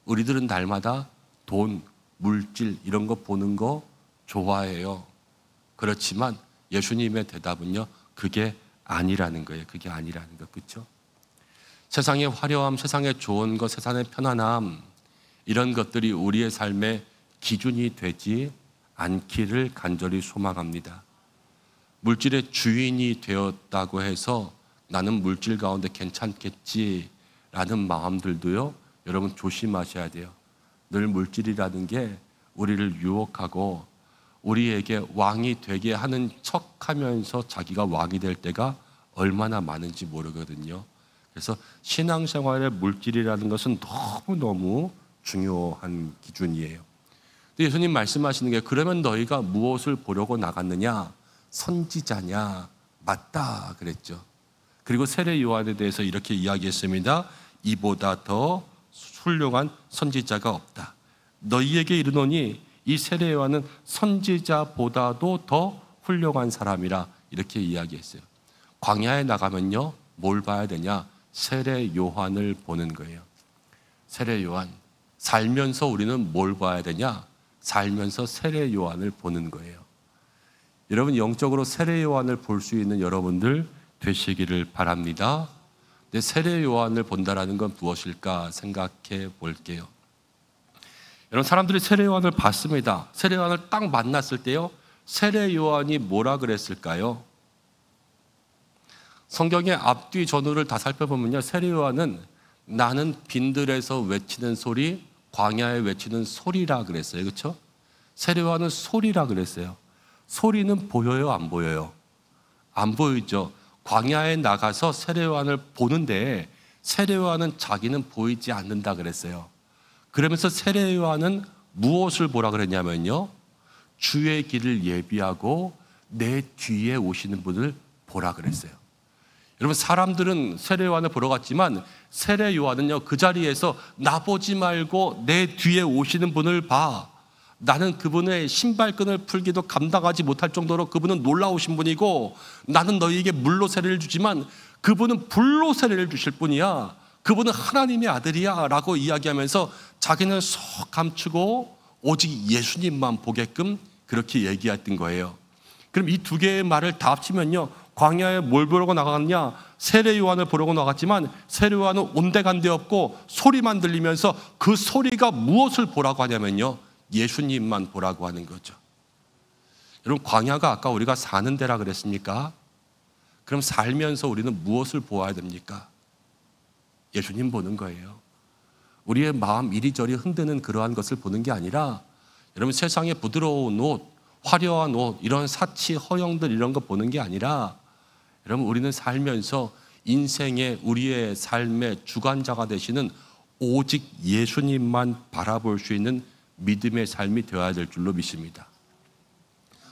우리들은 날마다 돈, 물질 이런 거 보는 거 좋아해요. 그렇지만 예수님의 대답은요, 그게 아니라는 거예요. 그게 아니라는 거, 그렇죠? 세상의 화려함, 세상의 좋은 것, 세상의 편안함 이런 것들이 우리의 삶의 기준이 되지 않기를 간절히 소망합니다. 물질의 주인이 되었다고 해서 나는 물질 가운데 괜찮겠지라는 마음들도요, 여러분 조심하셔야 돼요. 늘 물질이라는 게 우리를 유혹하고 우리에게 왕이 되게 하는 척하면서 자기가 왕이 될 때가 얼마나 많은지 모르거든요. 그래서 신앙생활의 물질이라는 것은 너무너무 중요한 기준이에요. 근데 예수님 말씀하시는 게 그러면 너희가 무엇을 보려고 나갔느냐? 선지자냐? 맞다 그랬죠. 그리고 세례 요한에 대해서 이렇게 이야기했습니다. 이보다 더 훌륭한 선지자가 없다. 너희에게 이르노니 이 세례 요한은 선지자보다도 더 훌륭한 사람이라 이렇게 이야기했어요. 광야에 나가면요, 뭘 봐야 되냐? 세례 요한을 보는 거예요. 세례 요한. 살면서 우리는 뭘 봐야 되냐? 살면서 세례 요한을 보는 거예요. 여러분, 영적으로 세례 요한을 볼 수 있는 여러분들 되시기를 바랍니다. 근데 세례 요한을 본다라는 건 무엇일까 생각해 볼게요. 여러분, 사람들이 세례 요한을 봤습니다. 세례 요한을 딱 만났을 때요, 세례 요한이 뭐라 그랬을까요? 성경의 앞뒤 전후를 다 살펴보면요, 세례 요한은 나는 빈들에서 외치는 소리, 광야에 외치는 소리라 그랬어요. 그렇죠? 세례 요한은 소리라 그랬어요. 소리는 보여요, 안 보여요? 안 보이죠. 광야에 나가서 세례 요한을 보는데 세례 요한은 자기는 보이지 않는다 그랬어요. 그러면서 세례 요한은 무엇을 보라 그랬냐면요, 주의 길을 예비하고 내 뒤에 오시는 분을 보라 그랬어요. 여러분, 사람들은 세례 요한을 보러 갔지만 세례 요한은요, 그 자리에서 나 보지 말고 내 뒤에 오시는 분을 봐. 나는 그분의 신발끈을 풀기도 감당하지 못할 정도로 그분은 놀라우신 분이고, 나는 너희에게 물로 세례를 주지만 그분은 불로 세례를 주실 분이야. 그분은 하나님의 아들이야 라고 이야기하면서 자기는 속 감추고 오직 예수님만 보게끔 그렇게 얘기했던 거예요. 그럼 이 두 개의 말을 다 합치면요, 광야에 뭘 보러 나갔냐? 세례 요한을 보러 나갔지만 세례 요한은 온데간데 없고 소리만 들리면서 그 소리가 무엇을 보라고 하냐면요, 예수님만 보라고 하는 거죠. 여러분, 광야가 아까 우리가 사는 데라 그랬습니까? 그럼 살면서 우리는 무엇을 보아야 됩니까? 예수님 보는 거예요. 우리의 마음 이리저리 흔드는 그러한 것을 보는 게 아니라, 여러분, 세상에 부드러운 옷, 화려한 옷, 이런 사치, 허영들 이런 거 보는 게 아니라, 여러분, 우리는 살면서 인생의 우리의 삶의 주관자가 되시는 오직 예수님만 바라볼 수 있는 믿음의 삶이 되어야 될 줄로 믿습니다.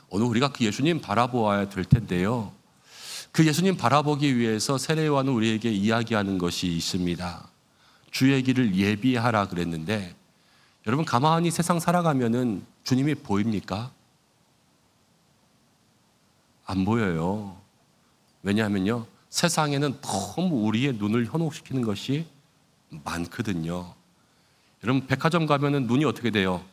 오늘 우리가 그 예수님 바라보아야 될 텐데요, 그 예수님 바라보기 위해서 세례 요한은 우리에게 이야기하는 것이 있습니다. 주의 길을 예비하라 그랬는데, 여러분, 가만히 세상 살아가면은 주님이 보입니까? 안 보여요. 왜냐하면요, 세상에는 너무 우리의 눈을 현혹시키는 것이 많거든요. 여러분, 백화점 가면은 눈이 어떻게 돼요?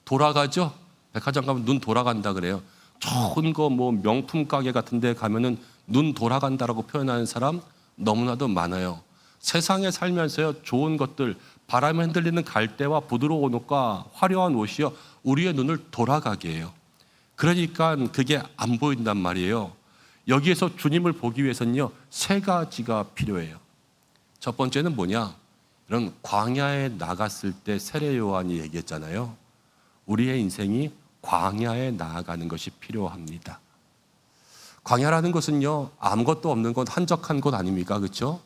돌아가죠? 백화점 가면 눈 돌아간다 그래요. 좋은 거 뭐 명품 가게 같은 데 가면은 눈 돌아간다라고 표현하는 사람 너무나도 많아요. 세상에 살면서요, 좋은 것들, 바람에 흔들리는 갈대와 부드러운 옷과 화려한 옷이요, 우리의 눈을 돌아가게 해요. 그러니까 그게 안 보인단 말이에요. 여기에서 주님을 보기 위해서는요, 세 가지가 필요해요. 첫 번째는 뭐냐? 이런 광야에 나갔을 때 세례 요한이 얘기했잖아요. 우리의 인생이 광야에 나아가는 것이 필요합니다. 광야라는 것은요, 아무것도 없는 곳, 한적한 곳 아닙니까? 그렇죠?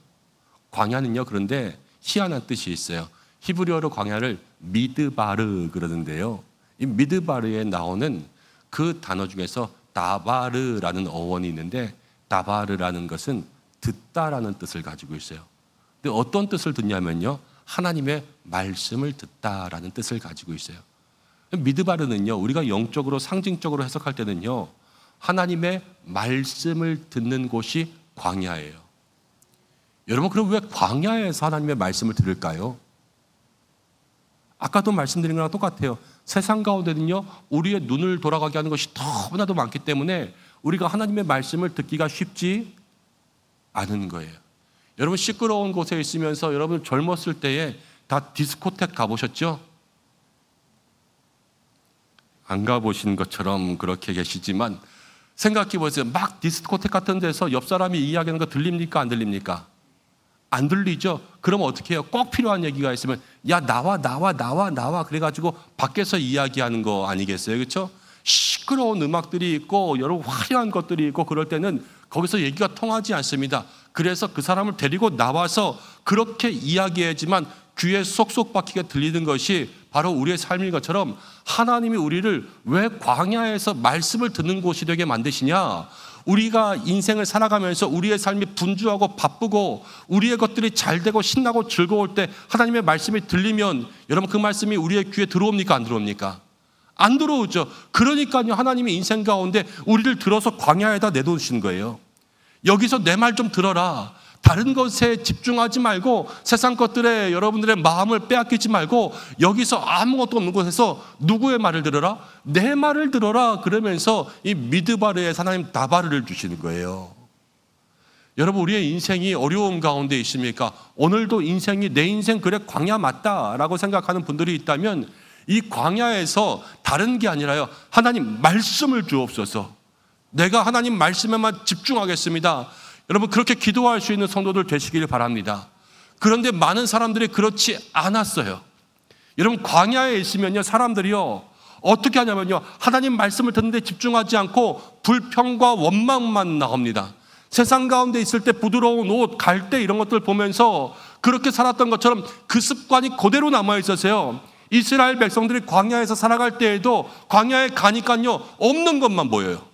광야는요, 그런데 희한한 뜻이 있어요. 히브리어로 광야를 미드바르 그러는데요, 이 미드바르에 나오는 그 단어 중에서 다바르라는 어원이 있는데, 다바르라는 것은 듣다라는 뜻을 가지고 있어요. 근데 어떤 뜻을 듣냐면요, 하나님의 말씀을 듣다라는 뜻을 가지고 있어요. 미드바르는요, 우리가 영적으로 상징적으로 해석할 때는요, 하나님의 말씀을 듣는 곳이 광야예요. 여러분, 그럼 왜 광야에서 하나님의 말씀을 들을까요? 아까도 말씀드린 거랑 똑같아요. 세상 가운데는요, 우리의 눈을 돌아가게 하는 것이 너무나도 많기 때문에 우리가 하나님의 말씀을 듣기가 쉽지 않은 거예요. 여러분, 시끄러운 곳에 있으면서 여러분 젊었을 때에 다 디스코텍 가보셨죠? 안 가보신 것처럼 그렇게 계시지만 생각해 보세요. 막 디스코텍 같은 데서 옆 사람이 이야기하는 거 들립니까? 안 들립니까? 안 들리죠? 그럼 어떻게 해요? 꼭 필요한 얘기가 있으면 야, 나와 그래가지고 밖에서 이야기하는 거 아니겠어요? 그렇죠? 시끄러운 음악들이 있고 여러 화려한 것들이 있고 그럴 때는 거기서 얘기가 통하지 않습니다. 그래서 그 사람을 데리고 나와서 그렇게 이야기해야지만 귀에 쏙쏙 박히게 들리는 것이 바로 우리의 삶인 것처럼, 하나님이 우리를 왜 광야에서 말씀을 듣는 곳이 되게 만드시냐? 우리가 인생을 살아가면서 우리의 삶이 분주하고 바쁘고 우리의 것들이 잘 되고 신나고 즐거울 때 하나님의 말씀이 들리면 여러분 그 말씀이 우리의 귀에 들어옵니까? 안 들어옵니까? 안 들어오죠. 그러니까요, 하나님이 인생 가운데 우리를 들어서 광야에다 내놓으신 거예요. 여기서 내 말 좀 들어라. 다른 것에 집중하지 말고 세상 것들에 여러분들의 마음을 빼앗기지 말고 여기서 아무것도 없는 곳에서 누구의 말을 들어라? 내 말을 들어라. 그러면서 이 미드바르에 하나님 다바르를 주시는 거예요. 여러분, 우리의 인생이 어려움 가운데 있습니까? 오늘도 인생이 내 인생 그래 광야 맞다라고 생각하는 분들이 있다면 이 광야에서 다른 게 아니라요, 하나님 말씀을 주옵소서. 내가 하나님 말씀에만 집중하겠습니다. 여러분, 그렇게 기도할 수 있는 성도들 되시길 바랍니다. 그런데 많은 사람들이 그렇지 않았어요. 여러분, 광야에 있으면요, 사람들이요 어떻게 하냐면요, 하나님 말씀을 듣는데 집중하지 않고 불평과 원망만 나옵니다. 세상 가운데 있을 때 부드러운 옷, 갈대 이런 것들 보면서 그렇게 살았던 것처럼 그 습관이 그대로 남아 있었어요. 이스라엘 백성들이 광야에서 살아갈 때에도 광야에 가니까요 없는 것만 보여요.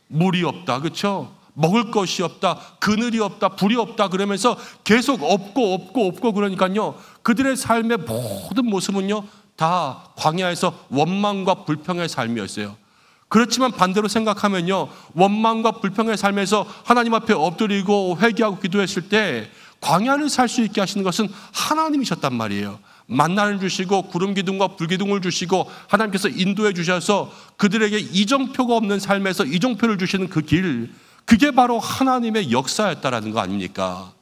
물이 없다, 그렇죠? 먹을 것이 없다, 그늘이 없다, 불이 없다, 그러면서 계속 없고 그러니까요 그들의 삶의 모든 모습은요 다 광야에서 원망과 불평의 삶이었어요. 그렇지만 반대로 생각하면요, 원망과 불평의 삶에서 하나님 앞에 엎드리고 회개하고 기도했을 때 광야를 살 수 있게 하시는 것은 하나님이셨단 말이에요. 만나를 주시고 구름 기둥과 불 기둥을 주시고 하나님께서 인도해 주셔서 그들에게 이정표가 없는 삶에서 이정표를 주시는 그 길, 그게 바로 하나님의 역사였다라는 거 아닙니까?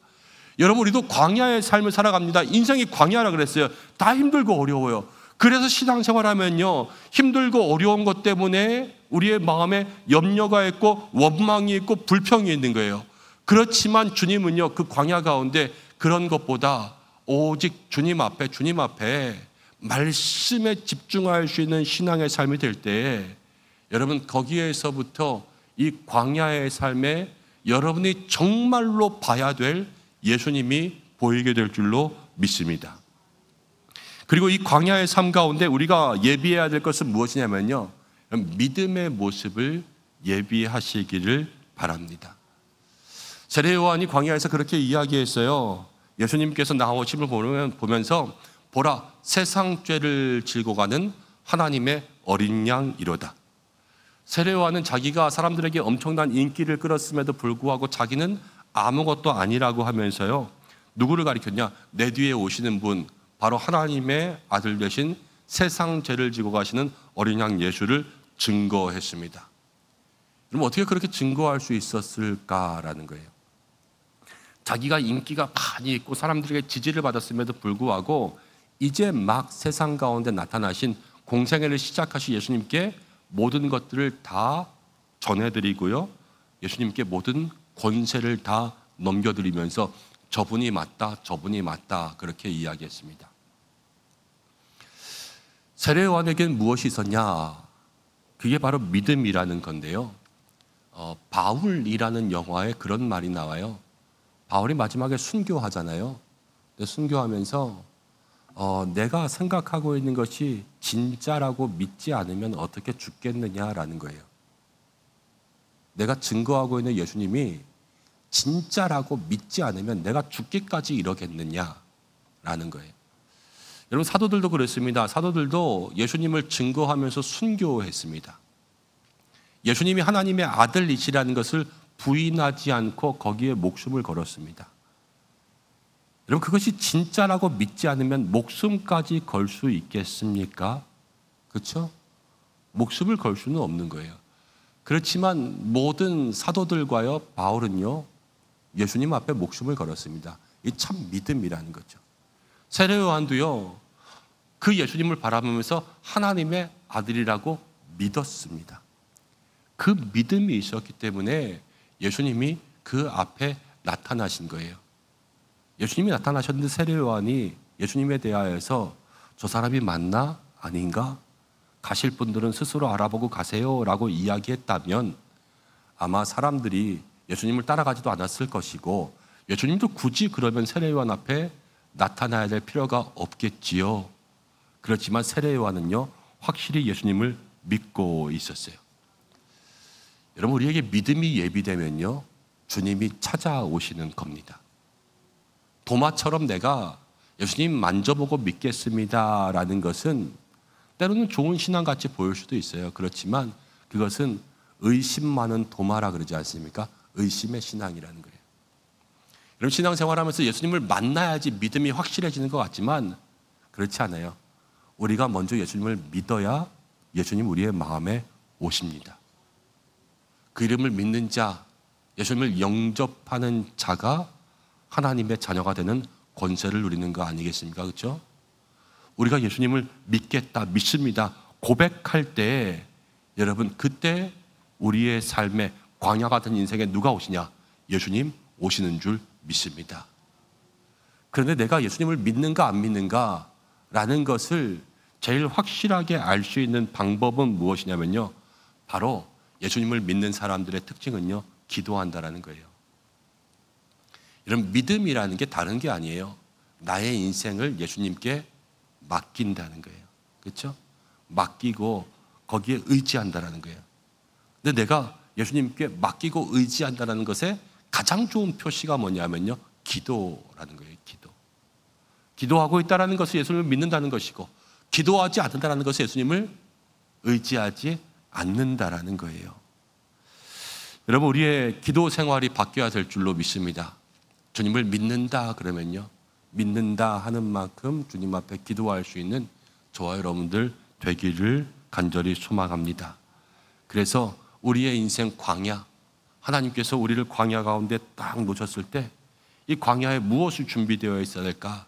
여러분, 우리도 광야의 삶을 살아갑니다. 인생이 광야라 그랬어요. 다 힘들고 어려워요. 그래서 신앙생활하면요, 힘들고 어려운 것 때문에 우리의 마음에 염려가 있고 원망이 있고 불평이 있는 거예요. 그렇지만 주님은요, 그 광야 가운데 그런 것보다 오직 주님 앞에 말씀에 집중할 수 있는 신앙의 삶이 될 때에 여러분, 거기에서부터 이 광야의 삶에 여러분이 정말로 봐야 될 예수님이 보이게 될 줄로 믿습니다. 그리고 이 광야의 삶 가운데 우리가 예비해야 될 것은 무엇이냐면요, 믿음의 모습을 예비하시기를 바랍니다. 세례 요한이 광야에서 그렇게 이야기했어요. 예수님께서 나오심을 보면서 보라, 세상 죄를 질고 가는 하나님의 어린 양이로다. 세례 요한은 자기가 사람들에게 엄청난 인기를 끌었음에도 불구하고 자기는 아무것도 아니라고 하면서요, 누구를 가리켰냐? 내 뒤에 오시는 분, 바로 하나님의 아들 되신 세상 죄를 지고 가시는 어린 양 예수를 증거했습니다. 그럼 어떻게 그렇게 증거할 수 있었을까라는 거예요. 자기가 인기가 많이 있고 사람들에게 지지를 받았음에도 불구하고 이제 막 세상 가운데 나타나신 공생애를 시작하신 예수님께 모든 것들을 다 전해드리고요, 예수님께 모든 권세를 다 넘겨드리면서 저분이 맞다 그렇게 이야기했습니다. 세례 요한에게는 무엇이 있었냐? 그게 바로 믿음이라는 건데요, 바울이라는 영화에 그런 말이 나와요. 바울이 마지막에 순교하잖아요. 근데 순교하면서 내가 생각하고 있는 것이 진짜라고 믿지 않으면 어떻게 죽겠느냐라는 거예요. 내가 증거하고 있는 예수님이 진짜라고 믿지 않으면 내가 죽기까지 이러겠느냐라는 거예요. 여러분, 사도들도 그랬습니다. 사도들도 예수님을 증거하면서 순교했습니다. 예수님이 하나님의 아들이시라는 것을 부인하지 않고 거기에 목숨을 걸었습니다. 여러분, 그것이 진짜라고 믿지 않으면 목숨까지 걸 수 있겠습니까? 그렇죠? 목숨을 걸 수는 없는 거예요. 그렇지만 모든 사도들과요, 바울은요, 예수님 앞에 목숨을 걸었습니다. 이 참 믿음이라는 거죠. 세례 요한도요, 그 예수님을 바라보면서 하나님의 아들이라고 믿었습니다. 그 믿음이 있었기 때문에 예수님이 그 앞에 나타나신 거예요. 예수님이 나타나셨는데 세례 요한이 예수님에 대하여서 저 사람이 맞나? 아닌가? 가실 분들은 스스로 알아보고 가세요 라고 이야기했다면 아마 사람들이 예수님을 따라가지도 않았을 것이고, 예수님도 굳이 그러면 세례 요한 앞에 나타나야 될 필요가 없겠지요. 그렇지만 세례 요한은요, 확실히 예수님을 믿고 있었어요. 여러분, 우리에게 믿음이 예비되면요, 주님이 찾아오시는 겁니다. 도마처럼 내가 예수님 만져보고 믿겠습니다라는 것은 때로는 좋은 신앙같이 보일 수도 있어요. 그렇지만 그것은 의심 많은 도마라 그러지 않습니까? 의심의 신앙이라는 거예요. 여러분, 신앙생활하면서 예수님을 만나야지 믿음이 확실해지는 것 같지만 그렇지 않아요. 우리가 먼저 예수님을 믿어야 예수님 우리의 마음에 오십니다. 그 이름을 믿는 자, 예수님을 영접하는 자가 하나님의 자녀가 되는 권세를 누리는 거 아니겠습니까? 그렇죠? 우리가 예수님을 믿겠다, 믿습니다 고백할 때, 여러분, 그때 우리의 삶에 광야 같은 인생에 누가 오시냐? 예수님 오시는 줄 믿습니다. 그런데 내가 예수님을 믿는가 안 믿는가 라는 것을 제일 확실하게 알 수 있는 방법은 무엇이냐면요, 바로 예수님을 믿는 사람들의 특징은요, 기도한다라는 거예요. 이런 믿음이라는 게 다른 게 아니에요. 나의 인생을 예수님께 맡긴다는 거예요. 그렇죠? 맡기고 거기에 의지한다라는 거예요. 근데 내가 예수님께 맡기고 의지한다는 것에 가장 좋은 표시가 뭐냐면요, 기도라는 거예요. 기도하고 있다는 것은 예수님을 믿는다는 것이고, 기도하지 않는다는 것은 예수님을 의지하지 않는다라는 거예요. 여러분, 우리의 기도 생활이 바뀌어야 될 줄로 믿습니다. 주님을 믿는다 그러면요, 믿는다 하는 만큼 주님 앞에 기도할 수 있는 저와 여러분들 되기를 간절히 소망합니다. 그래서 우리의 인생 광야, 하나님께서 우리를 광야 가운데 딱 놓쳤을 때 이 광야에 무엇이 준비되어 있어야 될까?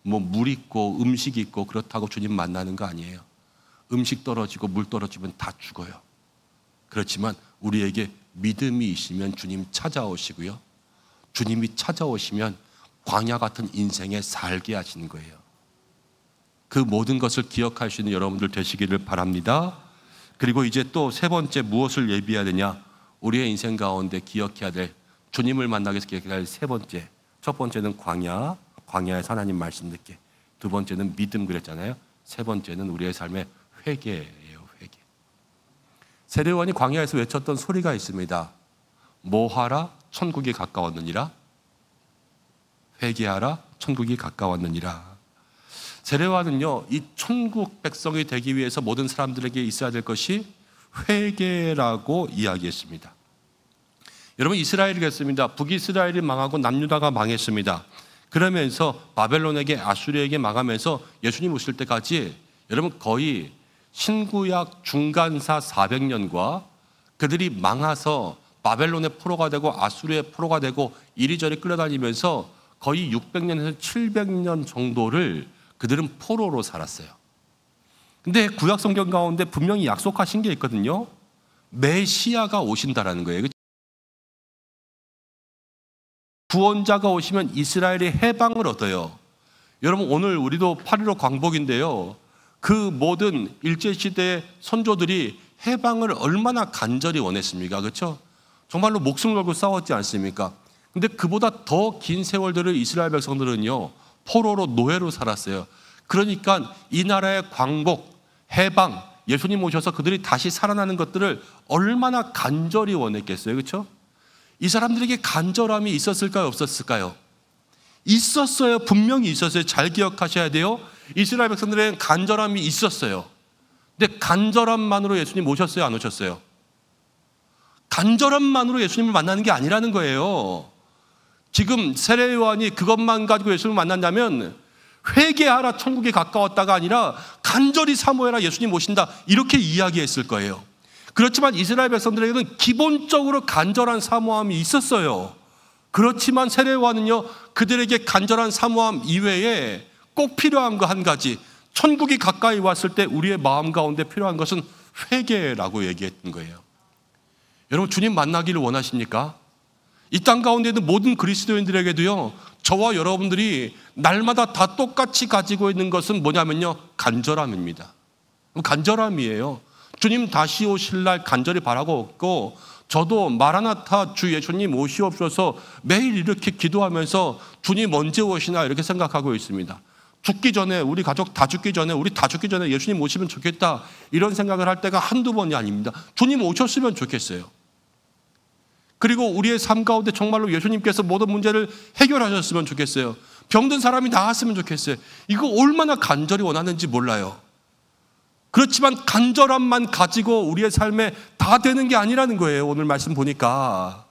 뭐 물 있고 음식 있고 그렇다고 주님 만나는 거 아니에요. 음식 떨어지고 물 떨어지면 다 죽어요. 그렇지만 우리에게 믿음이 있으면 주님 찾아오시고요, 주님이 찾아오시면 광야 같은 인생에 살게 하시는 거예요. 그 모든 것을 기억할 수 있는 여러분들 되시기를 바랍니다. 그리고 이제 또 세 번째, 무엇을 예비해야 되냐? 우리의 인생 가운데 기억해야 될, 주님을 만나기 위해서 기억해야 될 세 번째. 첫 번째는 광야에서 하나님 말씀 듣게. 두 번째는 믿음 그랬잖아요. 세 번째는 우리의 삶의 회개예요. 회개. 세례요한이 광야에서 외쳤던 소리가 있습니다. 뭐하라? 천국이 가까웠느니라. 회개하라, 천국이 가까웠느니라. 세례요한은요, 이 천국 백성이 되기 위해서 모든 사람들에게 있어야 될 것이 회개라고 이야기했습니다. 여러분, 이스라엘이 그랬습니다. 북이스라엘이 망하고 남유다가 망했습니다. 그러면서 바벨론에게, 아수르에게 망하면서 예수님 오실 때까지 여러분 거의 신구약 중간사 400년과 그들이 망해서 바벨론의 포로가 되고 아수르의 포로가 되고 이리저리 끌려다니면서 거의 600년에서 700년 정도를 그들은 포로로 살았어요. 근데 구약 성경 가운데 분명히 약속하신 게 있거든요. 메시아가 오신다라는 거예요. 구원자가 오시면 이스라엘이 해방을 얻어요. 여러분, 오늘 우리도 8.15 광복인데요, 그 모든 일제시대의 선조들이 해방을 얼마나 간절히 원했습니까? 그렇죠? 정말로 목숨을 걸고 싸웠지 않습니까? 근데 그보다 더 긴 세월들을 이스라엘 백성들은요, 포로로, 노예로 살았어요. 그러니까 이 나라의 광복, 해방, 예수님 오셔서 그들이 다시 살아나는 것들을 얼마나 간절히 원했겠어요. 그렇죠? 이 사람들에게 간절함이 있었을까요? 없었을까요? 있었어요. 분명히 있었어요. 잘 기억하셔야 돼요. 이스라엘 백성들에게는 간절함이 있었어요. 근데 간절함만으로 예수님 오셨어요? 안 오셨어요? 간절함만으로 예수님을 만나는 게 아니라는 거예요. 지금 세례요한이 그것만 가지고 예수님을 만난다면 회개하라, 천국이 가까웠다가 아니라 간절히 사모해라, 예수님 오신다, 이렇게 이야기했을 거예요. 그렇지만 이스라엘 백성들에게는 기본적으로 간절한 사모함이 있었어요. 그렇지만 세례요한은요, 그들에게 간절한 사모함 이외에 꼭 필요한 거 한 가지, 천국이 가까이 왔을 때 우리의 마음 가운데 필요한 것은 회개라고 얘기했던 거예요. 여러분, 주님 만나기를 원하십니까? 이 땅 가운데 있는 모든 그리스도인들에게도요, 저와 여러분들이 날마다 다 똑같이 가지고 있는 것은 뭐냐면요, 간절함입니다. 간절함이에요. 주님 다시 오실 날 간절히 바라고 있고, 저도 마라나타 주 예수님 오시옵소서 매일 이렇게 기도하면서 주님 언제 오시나 이렇게 생각하고 있습니다. 죽기 전에, 우리 가족 다 죽기 전에, 우리 다 죽기 전에 예수님 오시면 좋겠다, 이런 생각을 할 때가 한두 번이 아닙니다. 주님 오셨으면 좋겠어요. 그리고 우리의 삶 가운데 정말로 예수님께서 모든 문제를 해결하셨으면 좋겠어요. 병든 사람이 나았으면 좋겠어요. 이거 얼마나 간절히 원하는지 몰라요. 그렇지만 간절함만 가지고 우리의 삶에 다 되는 게 아니라는 거예요. 오늘 말씀 보니까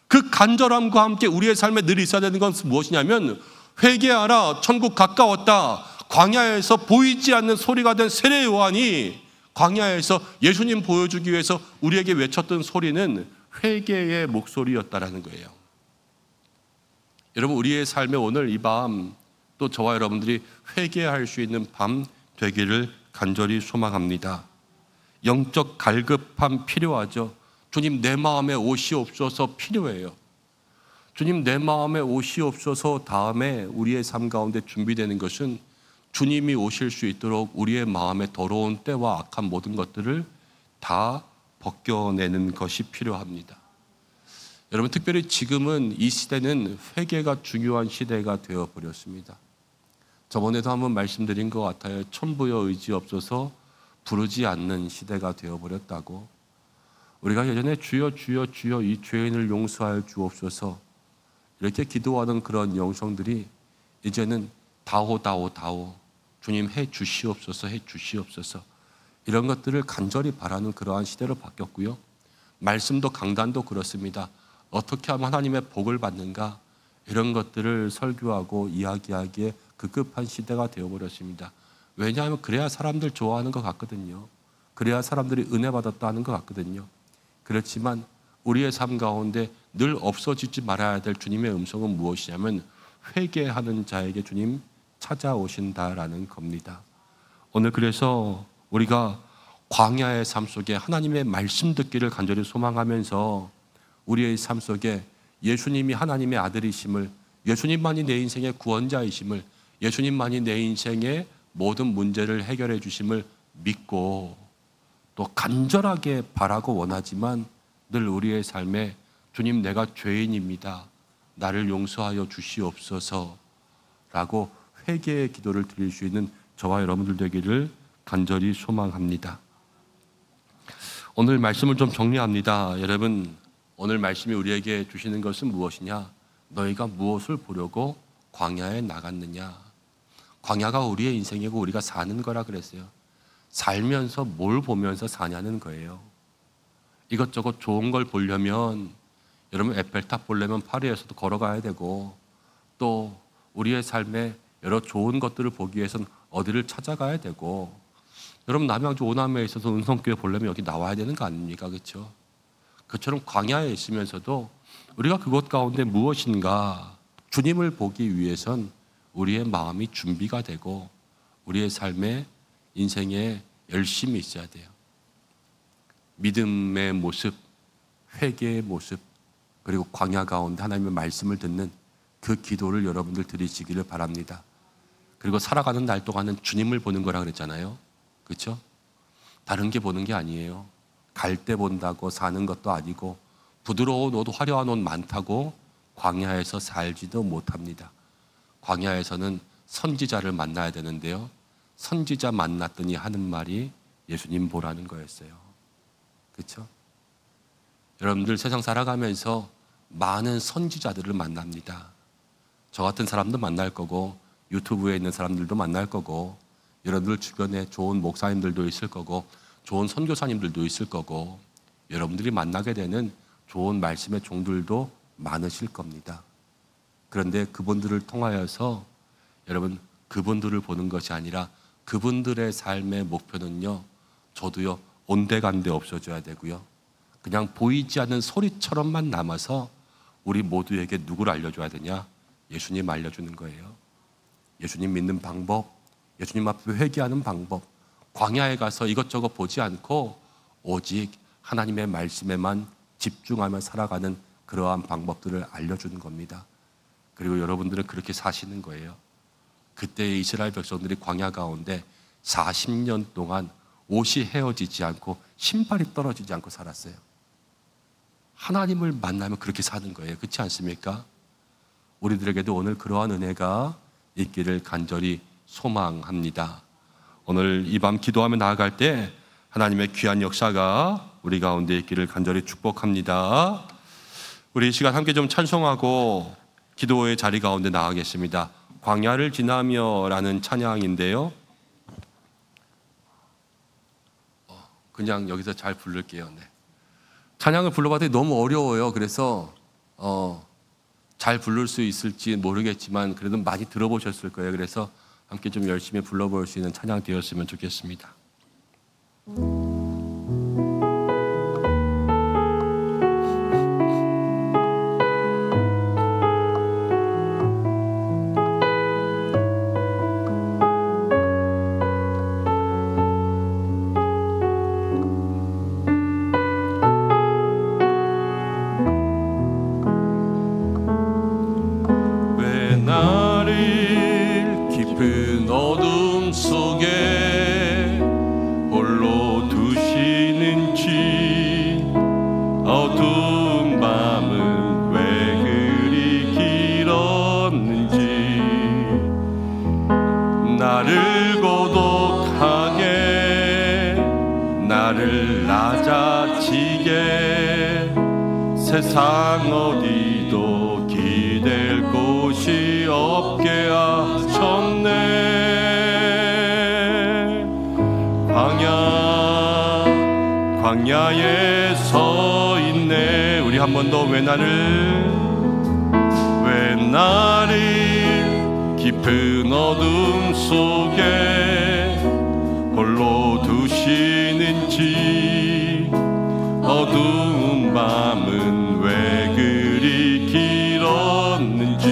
그 간절함과 함께 우리의 삶에 늘 있어야 되는 건 무엇이냐면, 회개하라, 천국 가까웠다. 광야에서 보이지 않는 소리가 된 세례 요한이 광야에서 예수님 보여주기 위해서 우리에게 외쳤던 소리는 회개의 목소리였다라는 거예요. 여러분, 우리의 삶에 오늘 이 밤 또 저와 여러분들이 회개할 수 있는 밤 되기를 간절히 소망합니다. 영적 갈급함 필요하죠. 주님, 내 마음에 오시옵소서 필요해요. 주님, 내 마음에 오시옵소서 다음에 우리의 삶 가운데 준비되는 것은 주님이 오실 수 있도록 우리의 마음에 더러운 때와 악한 모든 것들을 다 벗겨내는 것이 필요합니다. 여러분, 특별히 지금은 이 시대는 회개가 중요한 시대가 되어버렸습니다. 저번에도 한번 말씀드린 것 같아요. 천부여 의지 없어서 부르지 않는 시대가 되어버렸다고. 우리가 예전에 주여 주여 주여 이 죄인을 용서하여 주옵소서 이렇게 기도하는 그런 영성들이 이제는 다오 다오 다오, 주님 해 주시옵소서 해 주시옵소서, 이런 것들을 간절히 바라는 그러한 시대로 바뀌었고요. 말씀도 강단도 그렇습니다. 어떻게 하면 하나님의 복을 받는가, 이런 것들을 설교하고 이야기하기에 급급한 시대가 되어버렸습니다. 왜냐하면 그래야 사람들 좋아하는 것 같거든요. 그래야 사람들이 은혜 받았다 하는 것 같거든요. 그렇지만 우리의 삶 가운데 늘 없어지지 말아야 될 주님의 음성은 무엇이냐면, 회개하는 자에게 주님 찾아오신다라는 겁니다. 오늘 그래서 우리가 광야의 삶 속에 하나님의 말씀 듣기를 간절히 소망하면서 우리의 삶 속에 예수님이 하나님의 아들이심을, 예수님만이 내 인생의 구원자이심을, 예수님만이 내 인생의 모든 문제를 해결해 주심을 믿고 또 간절하게 바라고 원하지만 늘 우리의 삶에 주님, 내가 죄인입니다, 나를 용서하여 주시옵소서 라고 회개의 기도를 드릴 수 있는 저와 여러분들 되기를 간절히 소망합니다. 오늘 말씀을 좀 정리합니다. 여러분, 오늘 말씀이 우리에게 주시는 것은 무엇이냐? 너희가 무엇을 보려고 광야에 나갔느냐? 광야가 우리의 인생이고 우리가 사는 거라 그랬어요. 살면서 뭘 보면서 사냐는 거예요. 이것저것 좋은 걸 보려면, 여러분 에펠탑 보려면 파리에서도 걸어가야 되고, 또 우리의 삶에 여러 좋은 것들을 보기 위해서는 어디를 찾아가야 되고, 여러분 남양주 오남에 있어서 은성교회 보려면 여기 나와야 되는 거 아닙니까? 그렇죠? 그처럼 광야에 있으면서도 우리가 그곳 가운데 무엇인가 주님을 보기 위해선 우리의 마음이 준비가 되고 우리의 삶에 인생에 열심히 있어야 돼요. 믿음의 모습, 회개의 모습, 그리고 광야 가운데 하나님의 말씀을 듣는 그 기도를 여러분들 드리시기를 바랍니다. 그리고 살아가는 날 동안은 주님을 보는 거라 그랬잖아요. 그렇죠? 다른 게 보는 게 아니에요. 갈 때 본다고 사는 것도 아니고, 부드러운 옷, 화려한 옷 많다고 광야에서 살지도 못합니다. 광야에서는 선지자를 만나야 되는데요, 선지자 만났더니 하는 말이 예수님 보라는 거였어요. 그렇죠? 여러분들 세상 살아가면서 많은 선지자들을 만납니다. 저 같은 사람도 만날 거고, 유튜브에 있는 사람들도 만날 거고, 여러분들 주변에 좋은 목사님들도 있을 거고, 좋은 선교사님들도 있을 거고, 여러분들이 만나게 되는 좋은 말씀의 종들도 많으실 겁니다. 그런데 그분들을 통하여서 여러분, 그분들을 보는 것이 아니라 그분들의 삶의 목표는요, 저도요, 온데간데 없어져야 되고요, 그냥 보이지 않는 소리처럼만 남아서 우리 모두에게 누구를 알려줘야 되냐? 예수님 알려주는 거예요. 예수님 믿는 방법, 예수님 앞에 회개하는 방법, 광야에 가서 이것저것 보지 않고 오직 하나님의 말씀에만 집중하며 살아가는 그러한 방법들을 알려주는 겁니다. 그리고 여러분들은 그렇게 사시는 거예요. 그때 이스라엘 백성들이 광야 가운데 40년 동안 옷이 헤어지지 않고 신발이 떨어지지 않고 살았어요. 하나님을 만나면 그렇게 사는 거예요. 그렇지 않습니까? 우리들에게도 오늘 그러한 은혜가 있기를 간절히 소망합니다. 오늘 이 밤 기도하며 나아갈 때 하나님의 귀한 역사가 우리 가운데 있기를 간절히 축복합니다. 우리 이 시간 함께 좀 찬송하고 기도의 자리 가운데 나가겠습니다. 광야를 지나며라는 찬양인데요. 그냥 여기서 잘 부를게요. 네. 찬양을 불러봤더니 너무 어려워요. 그래서 잘 부를 수 있을지 모르겠지만 그래도 많이 들어보셨을 거예요. 그래서 함께 좀 열심히 불러볼 수 있는 찬양 되었으면 좋겠습니다. 세상 어디도 기댈 곳이 없게 하셨네. 광야에 서 있네. 우리 한 번 더 왜 나를 깊은 어둠 속에 홀로 두시는지 어두운 밤은 왜 그리 길었는지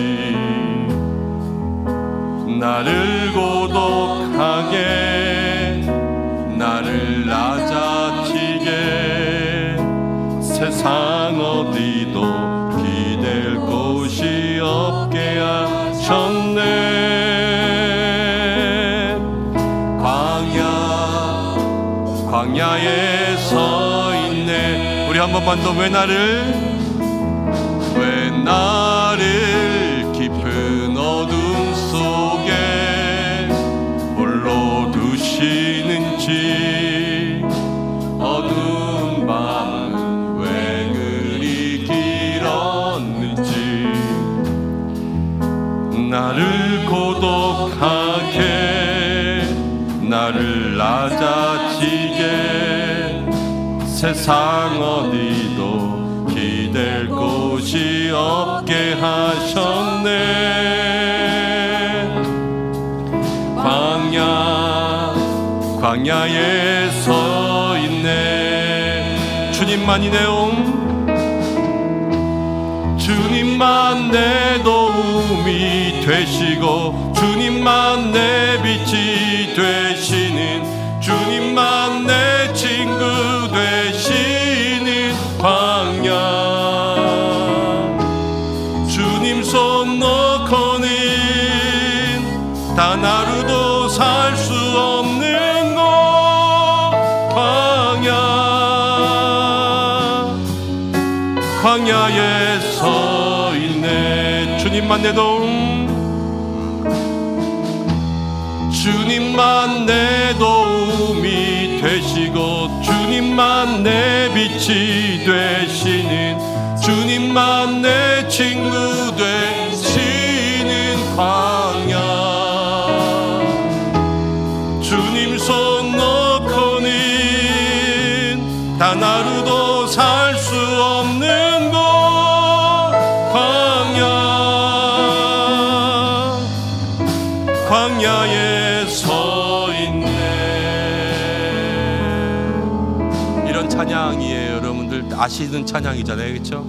나를 고독하게 나를 낮아지게 세상 어디도 기댈 곳이 없게 하셨네. 광야에 서 있네. 우리 한 번만 더 왜 나를 깊은 어둠 속에 홀로 두시는지 어두운 밤은 왜 그리 길었는지 나를 고독하게 나를 낮아지게 세상 어디도 기댈 곳이 없게 하셨네. 광야에 서 있네. 주님만 내 도움이 되시고 주님만 내 빛이 되시는 주님만 내 친구 되시는 광야. 주님 손 놓고는 단 하루도 살 수 없는 곳 광야에 서 있네. 주님만 내 도움 주님만 내 도움이 되시고 주님만 내 빛이 되시는 주님만 내 친구 되시는 광야. 주님 손 놓고는 단 하루도 살 수 없는 곳 광야에 서 있네. 이런 찬양이에요. 여러분들 아시는 찬양이잖아요, 그렇죠?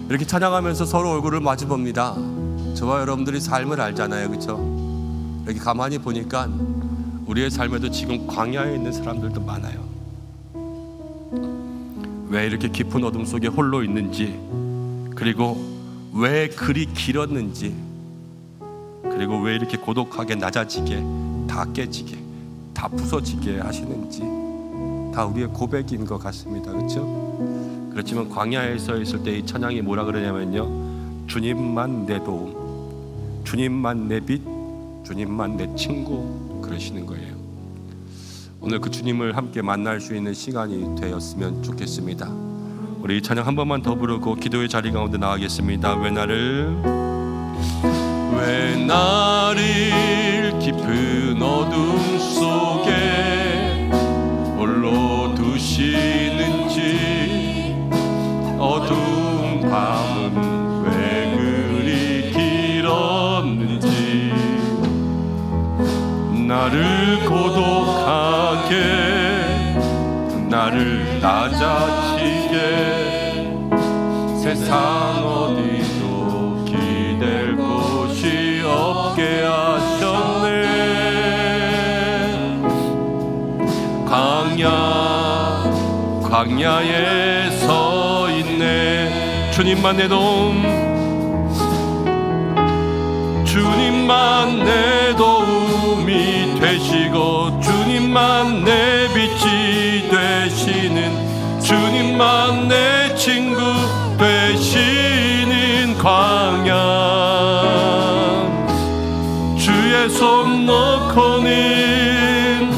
이렇게 찬양하면서 서로 얼굴을 마주 봅니다. 저와 여러분들이 삶을 알잖아요, 그렇죠? 이렇게 가만히 보니까 우리의 삶에도 지금 광야에 있는 사람들도 많아요. 왜 이렇게 깊은 어둠 속에 홀로 있는지, 그리고 왜 그리 길었는지, 그리고 왜 이렇게 고독하게 낮아지게, 다 깨지게, 다 부서지게 하시는지 다 우리의 고백인 것 같습니다, 그렇죠? 그렇지만 광야에 서 있을 때 이 찬양이 뭐라 그러냐면요, 주님만 내 도움, 주님만 내 빛, 주님만 내 친구 그러시는 거예요. 오늘 그 주님을 함께 만날 수 있는 시간이 되었으면 좋겠습니다. 우리 찬양 한 번만 더 부르고 기도의 자리 가운데 나가겠습니다. 왜 나를 깊은 어둠 속에 홀로 두시는지, 어두운 밤은 왜 그리 길었는지, 나를 고독하게, 나를 낮아지게, 세상 어디도 기댈 곳이 없게 하셨네. 광야에 서 있네. 주님만 내 도움, 주님만 내 도움이 되시고, 주님만 내 빛이 되시는, 주님만 내 친구 되시는 광야. 주의 손 놓고는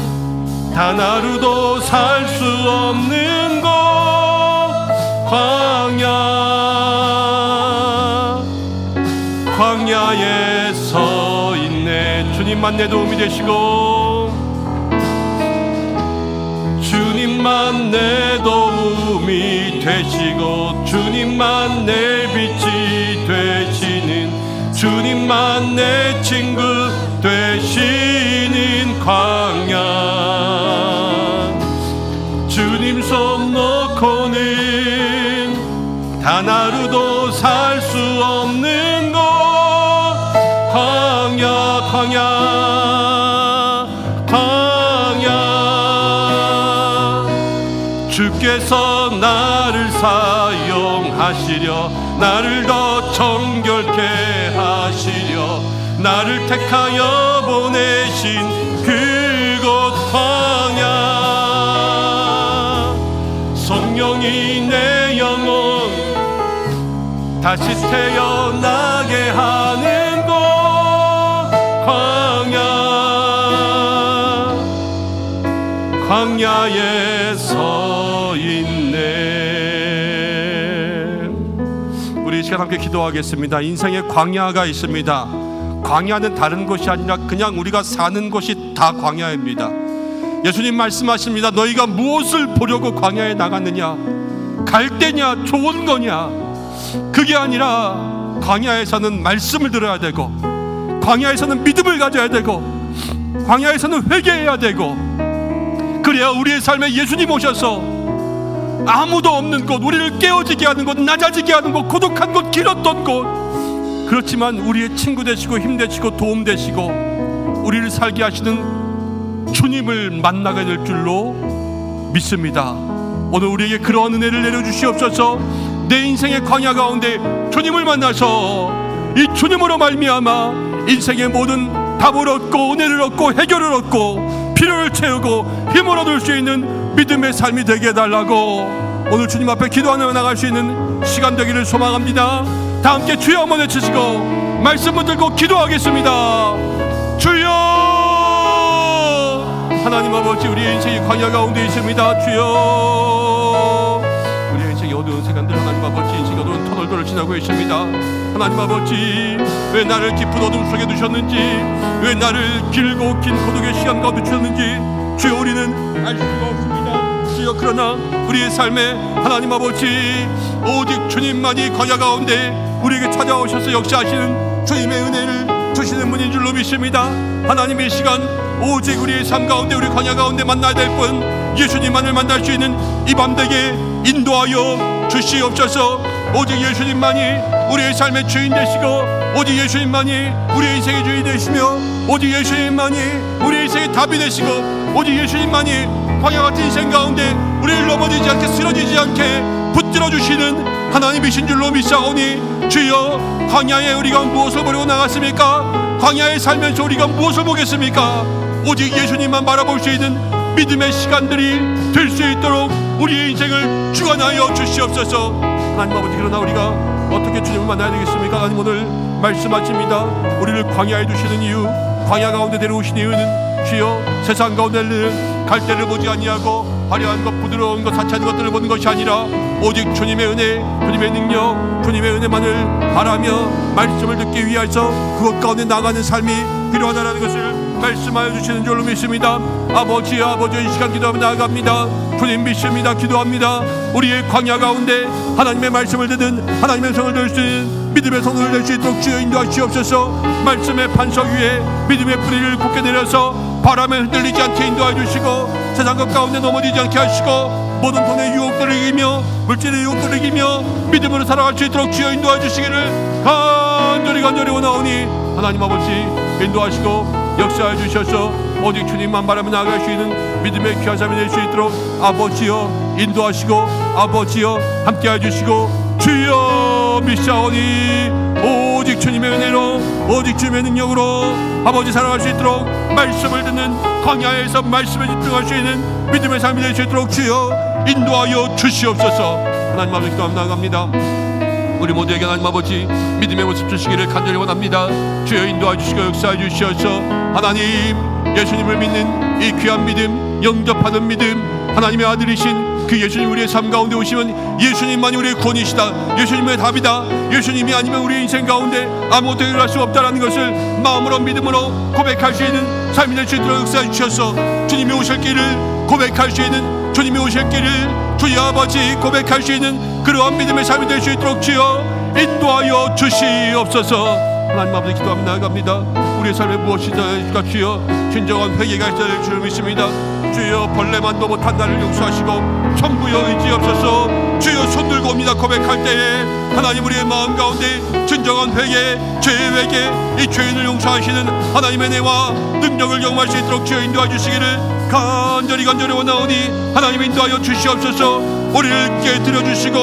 단 하루도 살 수 없는 곳, 광야에 서 있네. 주님만 내 도움이 되시고, 주님만 내 도움이 되시고, 주님만 내 빛이 되시는, 주님만 내 친구 되시는 광야. 주님 손 놓고는 단 하루도 살 수 없는 곳, 광야. 주께서 나를 사용하시려, 나를 더 정결케 하시려, 나를 택하여 보내신 그곳 광야. 성령이 내 영혼 다시 태어나게 하는 곳, 광야에 서 있네. 우리 이 시간 함께 기도하겠습니다. 인생에 광야가 있습니다. 광야는 다른 곳이 아니라 그냥 우리가 사는 곳이 다 광야입니다. 예수님 말씀하십니다. 너희가 무엇을 보려고 광야에 나갔느냐? 갈대냐 좋은 거냐? 그게 아니라 광야에서는 말씀을 들어야 되고, 광야에서는 믿음을 가져야 되고, 광야에서는 회개해야 되고, 그래야 우리의 삶에 예수님 오셔서 아무도 없는 곳, 우리를 깨어지게 하는 곳, 낮아지게 하는 곳, 고독한 곳, 길었던 곳, 그렇지만 우리의 친구 되시고 힘 되시고 도움 되시고 우리를 살게 하시는 주님을 만나게 될 줄로 믿습니다. 오늘 우리에게 그러한 은혜를 내려주시옵소서. 내 인생의 광야 가운데 주님을 만나서 이 주님으로 말미암아 인생의 모든 답을 얻고 은혜를 얻고 해결을 얻고 필요를 채우고 힘을 얻을 수 있는 믿음의 삶이 되게 해달라고 오늘 주님 앞에 기도하며 나갈 수 있는 시간 되기를 소망합니다. 다 함께 주여 한번 외치시고 말씀 붙들고 기도하겠습니다. 주여, 하나님 아버지, 우리의 인생이 광야 가운데 있습니다. 주여, 우리의 인생이 어두운 시간들 하나님 아버지, 인생이 어두운 터널들을 지나고 계십니다. 하나님 아버지, 왜 나를 깊은 어둠 속에 두셨는지, 왜 나를 길고 긴 고독의 시간 가운데 두셨는지 주여 우리는 알 수가 없습니다. 주여, 그러나 우리의 삶에 하나님 아버지 오직 주님만이 광야 가운데 우리에게 찾아오셔서 역사하시는 주님의 은혜를 주시는 분인 줄로 믿습니다. 하나님의 시간 오직 우리의 삶 가운데, 우리 광야 가운데 만나야 될 분 예수님만을 만날 수 있는 이 밤 되게 인도하여 주시옵소서. 오직 예수님만이 우리의 삶의 주인 되시고, 오직 예수님만이 우리의 인생의 주인 되시며, 오직 예수님만이 우리의 인생의 답이 되시고, 오직 예수님만이 광야 같은 인생 가운데 우리를 넘어지지 않게 쓰러지지 않게 붙들어 주시는 하나님이신 줄로 믿사오니, 주여, 광야에 우리가 무엇을 보려고 나갔습니까? 광야에 살면서 우리가 무엇을 보겠습니까? 오직 예수님만 바라볼 수 있는 믿음의 시간들이 될 수 있도록 우리의 인생을 주관하여 주시옵소서. 하나님 아버지, 그러나 우리가 어떻게 주님을 만나야 되겠습니까? 하나님 오늘 말씀하십니다. 우리를 광야에 두시는 이유, 광야 가운데 데려오신 이유는 주여, 세상 가운데 갈대를 보지 아니하고 화려한 것, 부드러운 것, 사치하는 것들을 보는 것이 아니라 오직 주님의 은혜, 주님의 능력, 주님의 은혜만을 바라며 말씀을 듣기 위해서 그것 가운데 나가는 삶이 필요하다는 것을 말씀하여 주시는 줄로 믿습니다. 아버지, 이 시간 기도하며 나아갑니다. 주님 믿습니다. 기도합니다. 우리의 광야 가운데 하나님의 말씀을 듣는, 하나님의 성을 들을 수 있는 믿음의 성을 낼 수 있도록 주여 인도하시옵소서. 말씀의 반석 위에 믿음의 뿌리를 굳게 내려서 바람에 흔들리지 않게 인도해 주시고, 세상 것 가운데 넘어지지 않게 하시고, 모든 돈의 유혹들을 이기며 물질의 유혹들을 이기며 믿음으로 살아갈 수 있도록 주여 인도해 주시기를 간절히 원하오니, 하나님 아버지 인도하시고 역사해 주셔서 오직 주님만 바라며 나아갈 수 있는 믿음의 귀한 삶이 될 수 있도록 아버지여 인도하시고, 아버지여 함께해 주시고, 주여 믿사오니 오직 주님의 은혜로, 오직 주님의 능력으로 아버지 살아갈 수 있도록, 말씀을 듣는 광야에서 말씀에 집중할 수 있는 믿음의 삶이 될 수 있도록 주여 인도하여 주시옵소서. 하나님 아버지 기도하며 나아갑니다. 우리 모두에게 하나님 아버지 믿음의 모습 주시기를 간절히 원합니다. 주여 인도해 주시고 역사해 주시어서 하나님, 예수님을 믿는 이 귀한 믿음, 영접하는 믿음, 하나님의 아들이신 그 예수님 우리의 삶 가운데 오시면 예수님만이 우리의 구원이시다, 예수님의 답이다, 예수님이 아니면 우리의 인생 가운데 아무것도 해결할 수 없다는 것을 마음으로 믿음으로 고백할 수 있는 삶이 될 수 있도록 역사해 주셔서, 주님이 오실 길을 고백할 수 있는, 주님이 오실 길을 주의 아버지 고백할 수 있는 그러한 믿음의 삶이 될 수 있도록 주여 인도하여 주시옵소서. 하나님 아버지 기도하며 나아갑니다. 우리의 삶에 무엇이 있을까 주여 진정한 회개가 있어야 될 줄 믿습니다. 주여 벌레만도 못한 나를 용서하시고 천부여 의지없어서 주여 손들고 옵니다. 고백할 때에 하나님 우리의 마음 가운데 진정한 회개, 죄의 회개, 이 죄인을 용서하시는 하나님의 은혜와 능력을 경험할 수 있도록 주여 인도해 주시기를 간절히 원하오니, 하나님 인도하여 주시옵소서. 우리를 깨뜨려 주시고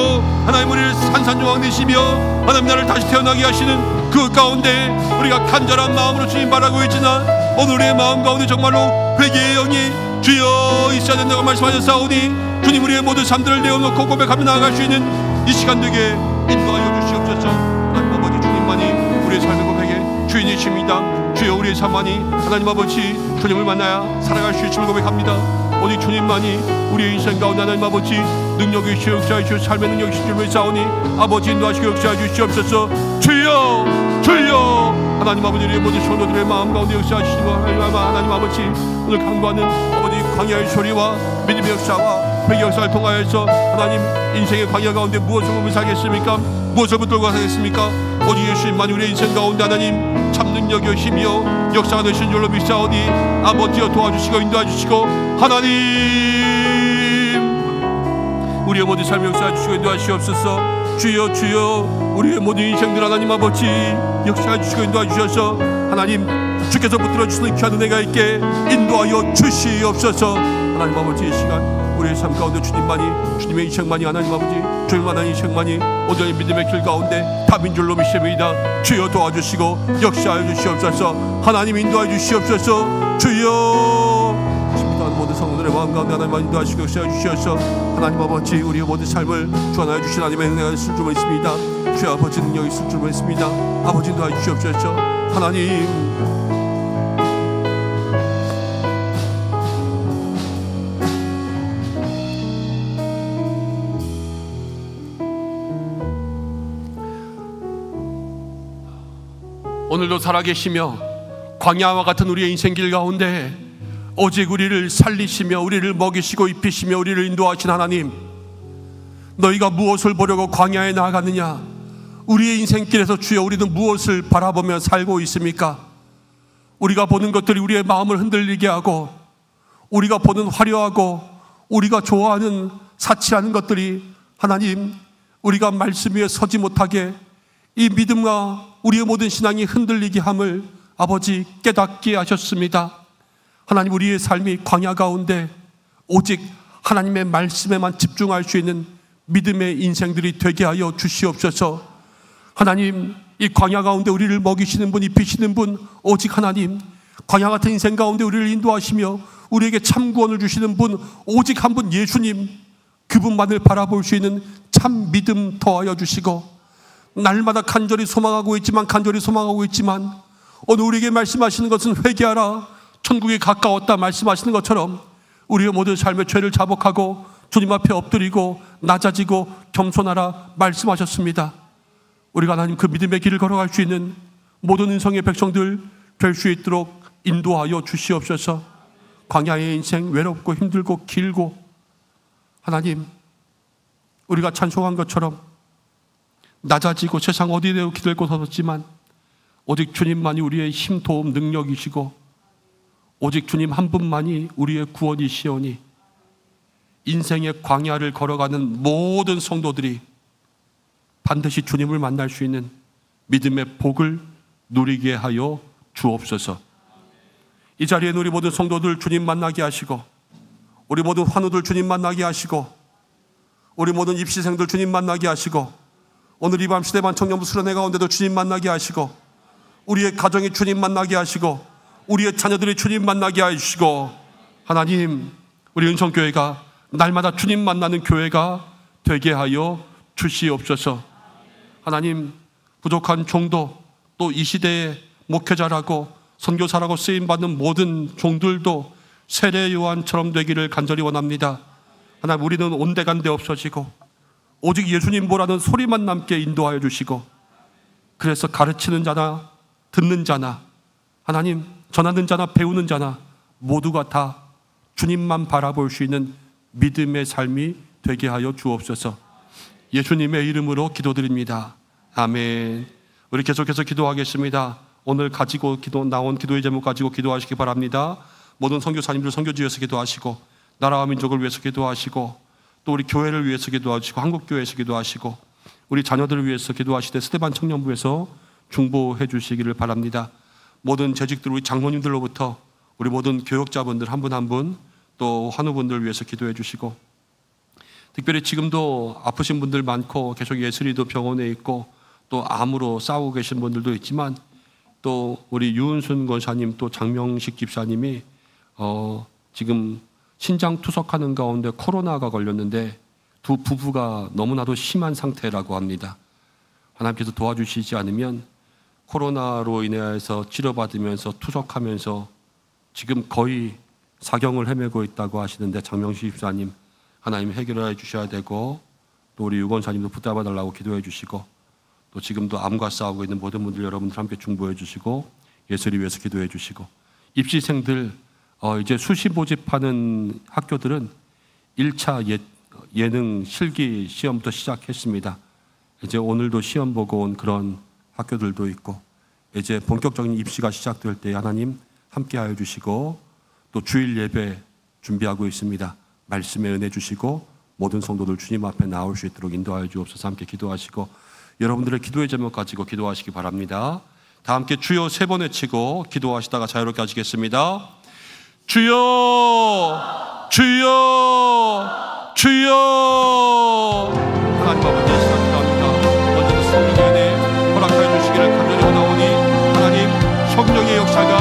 하나님 우리를 산산조각 내시며 하나님 나를 다시 태어나게 하시는 그 가운데 우리가 간절한 마음으로 주님 바라고 있지만 오늘 우리의 마음 가운데 정말로 회개의 영이 주여 있어야 된다고 말씀하셨사오니, 주님 우리의 모든 삶들을 내어놓고 고백하며 나아갈 수 있는 이 시간 되게 인도하여 주시옵소서. 하나님 아버지 주님만이 우리의 삶의 고백의 주인이십니다. 주여 우리의 삶만이 하나님 아버지 주님을 만나야 살아갈 수 있음을 고백합니다. 오직 주님만이 우리의 인생 가운데 하나님 아버지 능력이 주시오 역사해 주시오 삶의 능력이 주시오 싸우니 아버지 인도하시고 역사해 주시옵소서. 주여 하나님 아버지 우리의 모든 성도들의 마음 가운데 역사하시고 하나님 아버지 오늘 강구하는 아버지 광야의 소리와 믿음의 역사와 회개 역사를 통하여서 하나님 인생의 광야 가운데 무엇을 보며 살겠습니까? 무엇을 붙들고 살겠습니까? 오직 예수님만이 우리의 인생 가운데 하나님 참 능력이여 힘이여 역사가 되신 줄로 믿사오니 아버지여 도와주시고 인도하주시고 하나님 우리의 모든 삶을 역사해 주시고 인도하시옵소서. 주여 우리의 모든 인생들 하나님 아버지 역사해 주시고 인도해 주셔서 하나님 주께서 붙들어 주시는 귀한 은혜가 있게 인도하여 주시옵소서. 하나님 아버지 이 시간 우리의 삶 가운데 주님의 인생만이 하나님 아버지 주님만한 인생만이 온전히 믿음의 길 가운데 답인 줄로 믿습니다. 주여 도와주시고 역사해 주시옵소서. 하나님 인도해 주시옵소서. 주여 모든 성도들의 마음 가운데 하나님 인도하시고 역사해 주시옵소서. 하나님 아버지 우리의 모든 삶을 주관하여 주신 하나님의 은혜가 있을 줄 믿습니다. 주여 아버지 능력이 있을 줄 믿습니다. 아버지 인도하여 주시옵소서. 하나님 오늘도 살아계시며 광야와 같은 우리의 인생길 가운데 오직 우리를 살리시며 우리를 먹이시고 입히시며 우리를 인도하신 하나님, 너희가 무엇을 보려고 광야에 나아갔느냐? 우리의 인생길에서 주여 우리는 무엇을 바라보며 살고 있습니까? 우리가 보는 것들이 우리의 마음을 흔들리게 하고 우리가 보는 화려하고 우리가 좋아하는 사치라는 것들이 하나님 우리가 말씀 위에 서지 못하게 이 믿음과 우리의 모든 신앙이 흔들리게 함을 아버지 깨닫게 하셨습니다. 하나님 우리의 삶이 광야 가운데 오직 하나님의 말씀에만 집중할 수 있는 믿음의 인생들이 되게 하여 주시옵소서. 하나님 이 광야 가운데 우리를 먹이시는 분 입히시는 분 오직 하나님, 광야 같은 인생 가운데 우리를 인도하시며 우리에게 참 구원을 주시는 분 오직 한 분 예수님, 그분만을 바라볼 수 있는 참 믿음 더하여 주시고 날마다 간절히 소망하고 있지만 오늘 우리에게 말씀하시는 것은 회개하라 천국이 가까웠다 말씀하시는 것처럼 우리의 모든 삶의 죄를 자복하고 주님 앞에 엎드리고 낮아지고 겸손하라 말씀하셨습니다. 우리가 하나님 그 믿음의 길을 걸어갈 수 있는 모든 인성의 백성들 될 수 있도록 인도하여 주시옵소서. 광야의 인생 외롭고 힘들고 길고, 하나님 우리가 찬송한 것처럼 낮아지고 세상 어디에도 기댈 곳 없었지만 오직 주님만이 우리의 힘, 도움, 능력이시고 오직 주님 한 분만이 우리의 구원이시오니 인생의 광야를 걸어가는 모든 성도들이 반드시 주님을 만날 수 있는 믿음의 복을 누리게 하여 주옵소서. 이 자리에 우리 모든 성도들 주님 만나게 하시고, 우리 모든 환우들 주님 만나게 하시고, 우리 모든 입시생들 주님 만나게 하시고, 오늘 이 밤 시대반 청년부 수련회 가운데도 주님 만나게 하시고, 우리의 가정이 주님 만나게 하시고, 우리의 자녀들이 주님 만나게 하시고, 하나님 우리 은성교회가 날마다 주님 만나는 교회가 되게 하여 주시옵소서. 하나님 부족한 종도, 또 이 시대에 목회자라고 선교사라고 쓰임받는 모든 종들도 세례 요한처럼 되기를 간절히 원합니다. 하나님 우리는 온데간데 없어지고 오직 예수님 보라는 소리만 남게 인도하여 주시고, 그래서 가르치는 자나 듣는 자나 하나님 전하는 자나 배우는 자나 모두가 다 주님만 바라볼 수 있는 믿음의 삶이 되게 하여 주옵소서. 예수님의 이름으로 기도드립니다. 아멘. 우리 계속해서 기도하겠습니다. 오늘 가지고 나온 기도의 제목 가지고 기도하시기 바랍니다. 모든 선교사님들 선교지 위해서 기도하시고, 나라와 민족을 위해서 기도하시고, 또 우리 교회를 위해서 기도하시고, 한국교회에서 기도하시고, 우리 자녀들을 위해서 기도하시되 스데반 청년부에서 중보해 주시기를 바랍니다. 모든 재직들, 우리 장로님들로부터 우리 모든 교역자분들 한 분 한 분, 또 환우분들 위해서 기도해 주시고, 특별히 지금도 아프신 분들 많고 계속 예슬이도 병원에 있고 또 암으로 싸우고 계신 분들도 있지만, 또 우리 유은순 권사님 또 장명식 집사님이 지금 신장 투석하는 가운데 코로나가 걸렸는데 두 부부가 너무나도 심한 상태라고 합니다. 하나님께서 도와주시지 않으면 코로나로 인해서 치료받으면서 투석하면서 지금 거의 사경을 헤매고 있다고 하시는데, 장명식 집사님 하나님 해결해 주셔야 되고, 또 우리 유권사님도 붙잡아 달라고 기도해 주시고, 또 지금도 암과 싸우고 있는 모든 분들 여러분들 함께 중보해 주시고, 예수를 위해서 기도해 주시고, 입시생들 이제 수시 모집하는 학교들은 1차 예능 실기 시험부터 시작했습니다. 이제 오늘도 시험 보고 온 그런 학교들도 있고, 이제 본격적인 입시가 시작될 때 하나님 함께하여 주시고, 또 주일 예배 준비하고 있습니다. 말씀에 은혜 주시고 모든 성도들 주님 앞에 나올 수 있도록 인도하여 주옵소서. 함께 기도하시고 여러분들의 기도의 제목 가지고 기도하시기 바랍니다. 다 함께 주여 3번 외치고 기도하시다가 자유롭게 하시겠습니다. 주여, 주여, 주여. 하나님 아버지 시작합니다. 먼저 성령의 은혜 허락하여 주시기를 간절히 원하오니, 하나님 성령의 역사가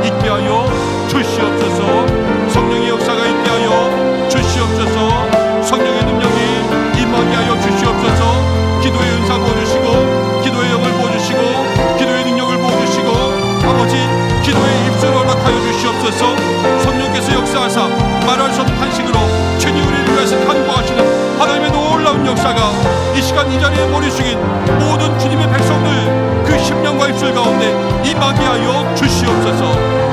있게 하여 주시옵소서. 성령의 역사가 있게 하여 주시옵소서. 성령의 능력이 임하게 하여 주시옵소서. 기도의 은사 부어주시고, 기도의 영을 부어주시고, 기도의 능력을 부어주시고, 아버지 기도의 입술을 허락하여 주시옵소서. 성령께서 역사하사 말할 수 없는 탄식으로 친히 우리를 위해서 간구하시는 하나님의 놀라운 역사가 이 시간 이 자리에 머리 숙인 모든 주님의 백성들 그 심령과 입술 가운데 임하게 하여 주시옵소서.